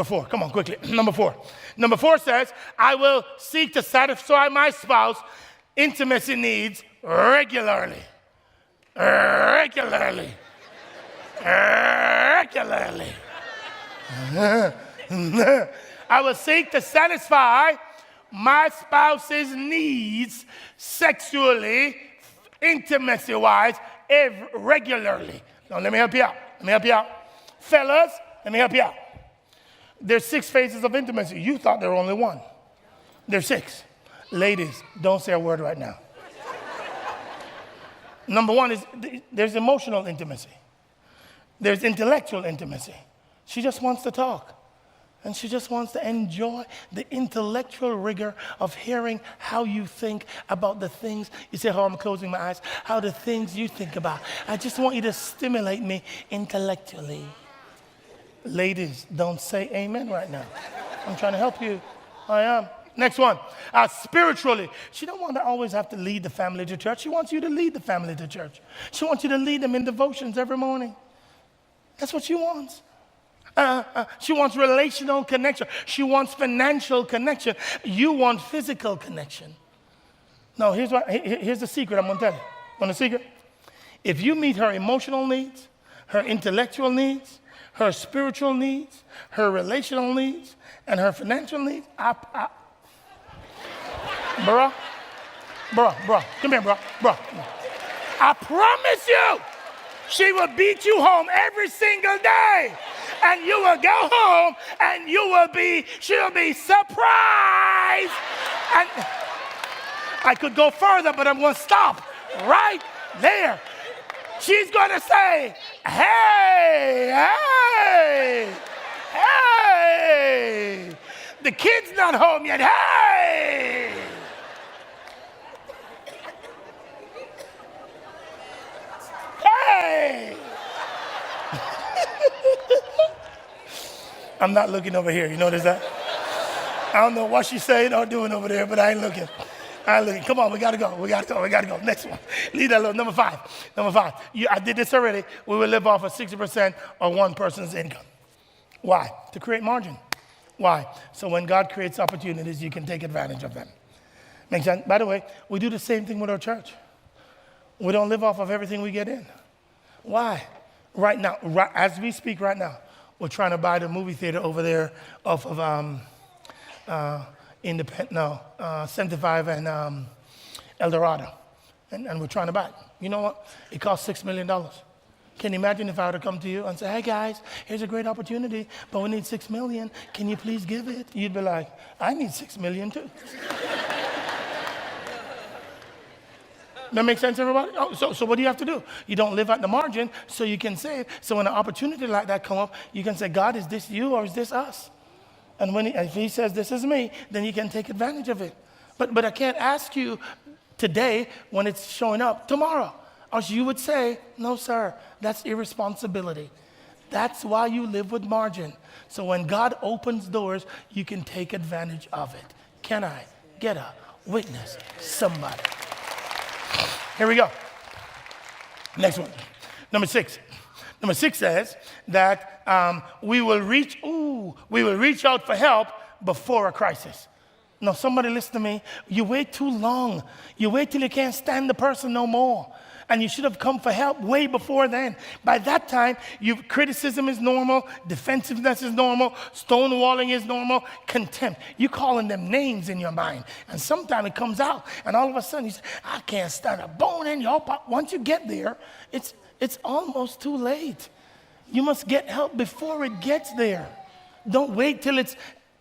4, come on, quickly. Number 4. Number 4 says, I will seek to satisfy my spouse intimacy needs regularly. Regularly. I will seek to satisfy my spouse's needs sexually, intimacy-wise, regularly. Now, let me help you out. Fellas, let me help you out. There's 6 phases of intimacy. You thought there were only 1. There's 6. Ladies, don't say a word right now. Number 1 is there's emotional intimacy. There's intellectual intimacy. She just wants to talk. And she just wants to enjoy the intellectual rigor of hearing how you think about the things. You say, oh, I'm closing my eyes. How the things you think about. I just want you to stimulate me intellectually. Ladies, don't say amen right now. I'm trying to help you. I am. Next one. Spiritually. She don't want to always have to lead the family to church. She wants you to lead the family to church. She wants you to lead them in devotions every morning. That's what she wants. She wants relational connection. She wants financial connection. You want physical connection. No, here's the secret I'm going to tell you. Want the secret? If you meet her emotional needs, her intellectual needs, her spiritual needs, her relational needs, and her financial needs, bruh, come here, bruh. I promise you, she will beat you home every single day. And you will go home and she'll be surprised. And I could go further, but I'm going to stop right there. She's going to say, hey. The kid's not home yet. Hey. Hey. I'm not looking over here. You notice that? I don't know what she's saying or doing over there, but I ain't looking. Come on, we got to go. Next one. Leave that alone. Number five. I did this already. We will live off of 60% of one person's income. Why? To create margin. Why? So when God creates opportunities, you can take advantage of them. Makes sense? By the way, we do the same thing with our church. We don't live off of everything we get in. Why? Right now, as we speak right now, we're trying to buy the movie theater over there off of 75 and El Dorado. And we're trying to buy it. You know what? It costs $6 million. Can you imagine if I were to come to you and say, hey guys, here's a great opportunity, but we need $6 million. Can you please give it? You'd be like, I need $6 million too. That makes sense, everybody? Oh, so what do you have to do? You don't live at the margin so you can save. So when an opportunity like that comes up, you can say, God, is this you or is this us? And if he says, this is me, then you can take advantage of it. But I can't ask you today when it's showing up tomorrow. Or you would say, no, sir, that's irresponsibility. That's why you live with margin. So when God opens doors, you can take advantage of it. Can I get a witness? Somebody. Here we go. Next one. Number 6. Number 6 says that we will reach out for help before a crisis. No, somebody listen to me. You wait too long. You wait till you can't stand the person no more. And you should have come for help way before then. By that time, criticism is normal, defensiveness is normal, stonewalling is normal, contempt. You're calling them names in your mind. And sometimes it comes out, and all of a sudden you say, I can't stand a bone in your pot. Once you get there, it's almost too late. You must get help before it gets there. Don't wait till it's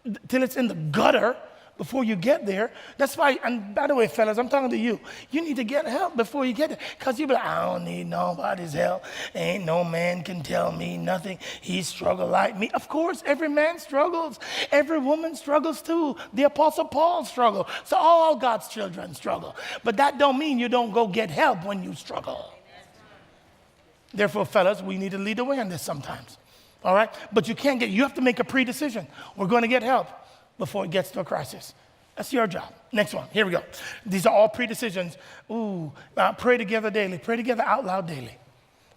in the gutter before you get there. That's why, and by the way, fellas, I'm talking to you. You need to get help before you get there. Because you'll be like, I don't need nobody's help. Ain't no man can tell me nothing. He struggled like me. Of course, every man struggles. Every woman struggles too. The Apostle Paul struggled. So all God's children struggle. But that don't mean you don't go get help when you struggle. Therefore, fellas, we need to lead the way on this sometimes. All right? But you have to make a pre-decision. We're going to get help before it gets to a crisis. That's your job. Next one. Here we go. These are all pre-decisions. Pray together daily. Pray together out loud daily.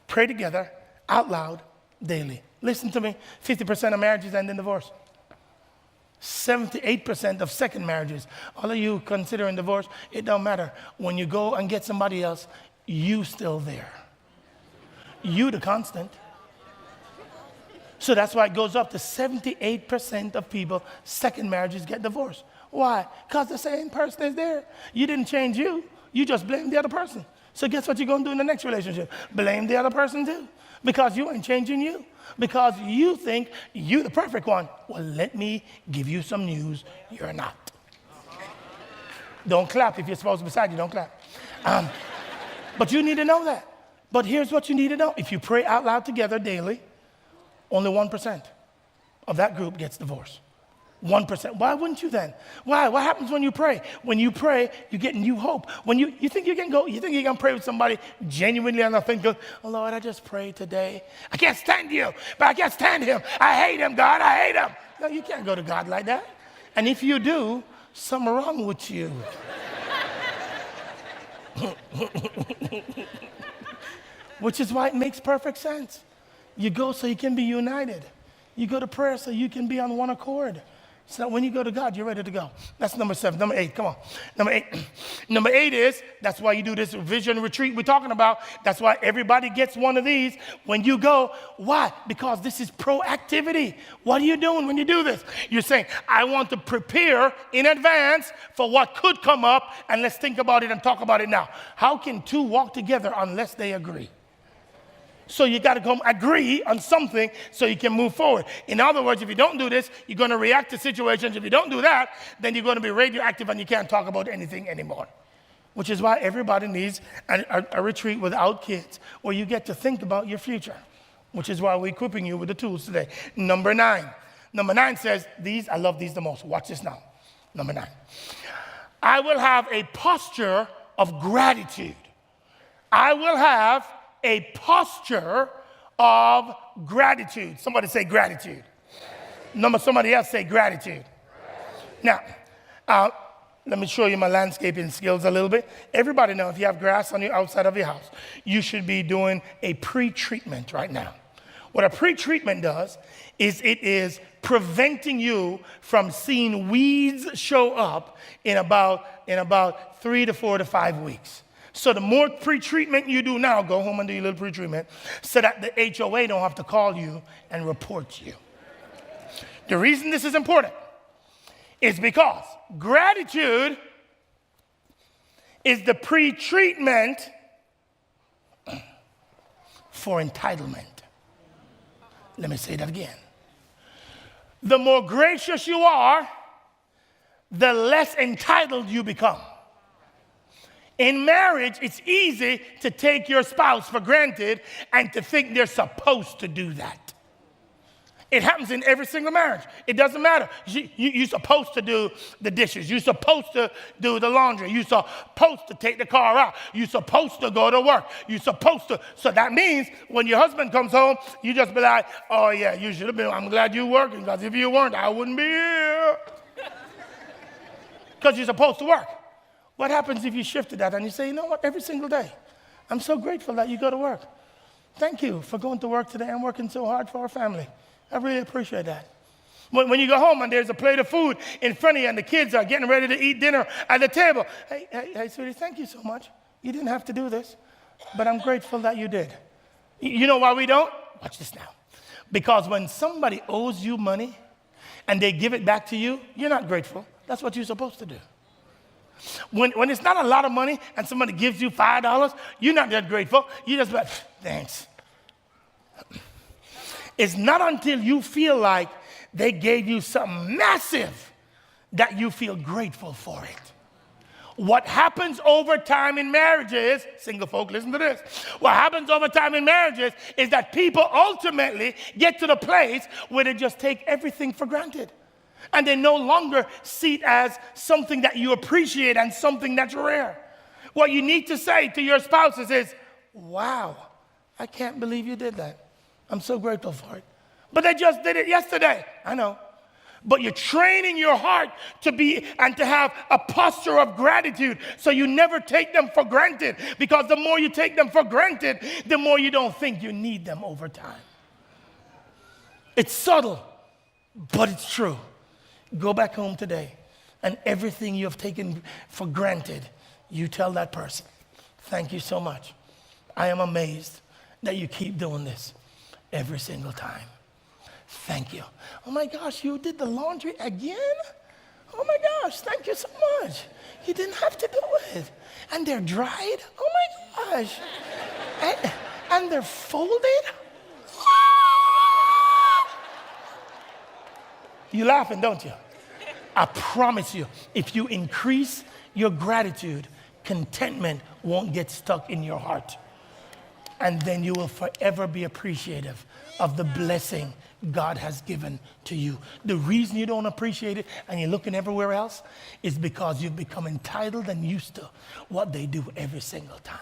Pray together out loud daily. Listen to me. 50% of marriages end in divorce. 78% of second marriages. All of you considering divorce, it don't matter. When you go and get somebody else, you still there. You the constant. So that's why it goes up to 78% of people, second marriages get divorced. Why? Because the same person is there. You didn't change you. You just blame the other person. So guess what you're going to do in the next relationship? Blame the other person too. Because you ain't changing you. Because you think you're the perfect one. Well, let me give you some news. You're not. Don't clap. If you're supposed to be beside you, don't clap. But you need to know that. But here's what you need to know. If you pray out loud together daily, only 1%. of that group gets divorced. 1%. Why wouldn't you then? Why? What happens when you pray? When you pray, you get new hope. When you think you can pray with somebody genuinely and authentic, oh Lord, I just prayed today. I can't stand you, but I can't stand him. I hate him, God, I hate him. No, you can't go to God like that. And if you do, something wrong with you. Which is why it makes perfect sense. You go so you can be united. You go to prayer so you can be on one accord. So that when you go to God, you're ready to go. That's number 7. Number 8, come on. Number 8. Number 8 is, that's why you do this vision retreat we're talking about. That's why everybody gets one of these when you go. Why? Because this is proactivity. What are you doing when you do this? You're saying, I want to prepare in advance for what could come up, and let's think about it and talk about it now. How can two walk together unless they agree? So you got to come agree on something so you can move forward. In other words, if you don't do this, you're going to react to situations. If you don't do that, then you're going to be radioactive and you can't talk about anything anymore. Which is why everybody needs a retreat without kids, where you get to think about your future. Which is why we're equipping you with the tools today. Number 9. Number 9 says, I love these the most. Watch this now. Number 9. I will have a posture of gratitude. I will have a posture of gratitude. Somebody say gratitude. Somebody else say gratitude. Now, let me show you my landscaping skills a little bit. Everybody know if you have grass on the outside of your house, you should be doing a pre-treatment right now. What a pre-treatment does is it is preventing you from seeing weeds show up in about 3 to 4 to 5 weeks. So the more pre-treatment you do now, go home and do your little pre-treatment, so that the HOA don't have to call you and report you. The reason this is important is because gratitude is the pre-treatment for entitlement. Let me say that again. The more gracious you are, the less entitled you become. In marriage, it's easy to take your spouse for granted and to think they're supposed to do that. It happens in every single marriage. It doesn't matter. You're supposed to do the dishes. You're supposed to do the laundry. You're supposed to take the car out. You're supposed to go to work. You're supposed to. So that means when your husband comes home, you just be like, oh, yeah, you should have been. I'm glad you're working, because if you weren't, I wouldn't be here. Because you're supposed to work. What happens if you shifted that and you say, you know what, every single day, I'm so grateful that you go to work. Thank you for going to work today and working so hard for our family. I really appreciate that. When you go home and there's a plate of food in front of you and the kids are getting ready to eat dinner at the table, hey, sweetie, thank you so much. You didn't have to do this, but I'm grateful that you did. You know why we don't? Watch this now. Because when somebody owes you money and they give it back to you, you're not grateful. That's what you're supposed to do. When it's not a lot of money and somebody gives you $5, you're not that grateful. You just like, thanks. It's not until you feel like they gave you something massive that you feel grateful for it. What happens over time in marriages, single folk, listen to this. What happens over time in marriages is that people ultimately get to the place where they just take everything for granted. And they no longer see it as something that you appreciate and something that's rare. What you need to say to your spouses is, wow, I can't believe you did that. I'm so grateful for it. But they just did it yesterday. I know. But you're training your heart to be and to have a posture of gratitude so you never take them for granted. Because the more you take them for granted, the more you don't think you need them over time. It's subtle, but it's true. Go back home today, and everything you have taken for granted, you tell that person, thank you so much. I am amazed that you keep doing this every single time. Thank you. Oh my gosh, you did the laundry again? Oh my gosh, thank you so much. You didn't have to do it. And they're dried? Oh my gosh. And they're folded? You're laughing, don't you? I promise you, if you increase your gratitude, contentment won't get stuck in your heart. and then you will forever be appreciative of the blessing God has given to you. The reason you don't appreciate it and you're looking everywhere else is because you've become entitled and used to what they do every single time.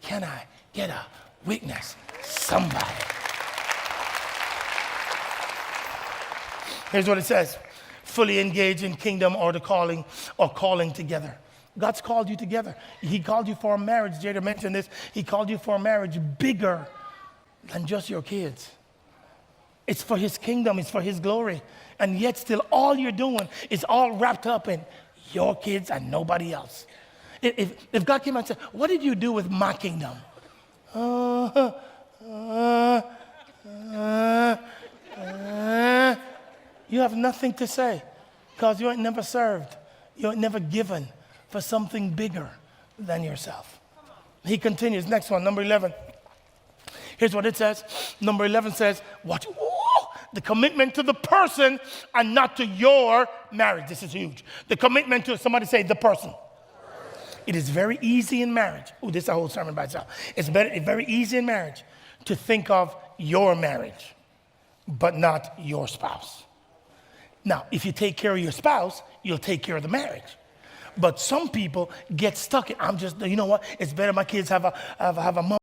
Can I get a witness? Somebody. Here's what it says. Fully engaged in kingdom or the calling or calling together. God's called you together. He called you for a marriage. Jada mentioned this. He called you for a marriage bigger than just your kids. It's for his kingdom. It's for his glory. And yet still all you're doing is all wrapped up in your kids and nobody else. If God came and said, what did you do with my kingdom? You have nothing to say because you ain't never served. You ain't never given for something bigger than yourself. He continues. Next one, number 11. Here's what it says. Number 11 says, watch, the commitment to the person and not to your marriage. This is huge. The commitment to, somebody say, the person. It is very easy in marriage. Oh, this is a whole sermon by itself. It's very easy in marriage to think of your marriage, but not your spouse. Now, if you take care of your spouse, you'll take care of the marriage. But some people get stuck in, you know what, it's better my kids have a mom.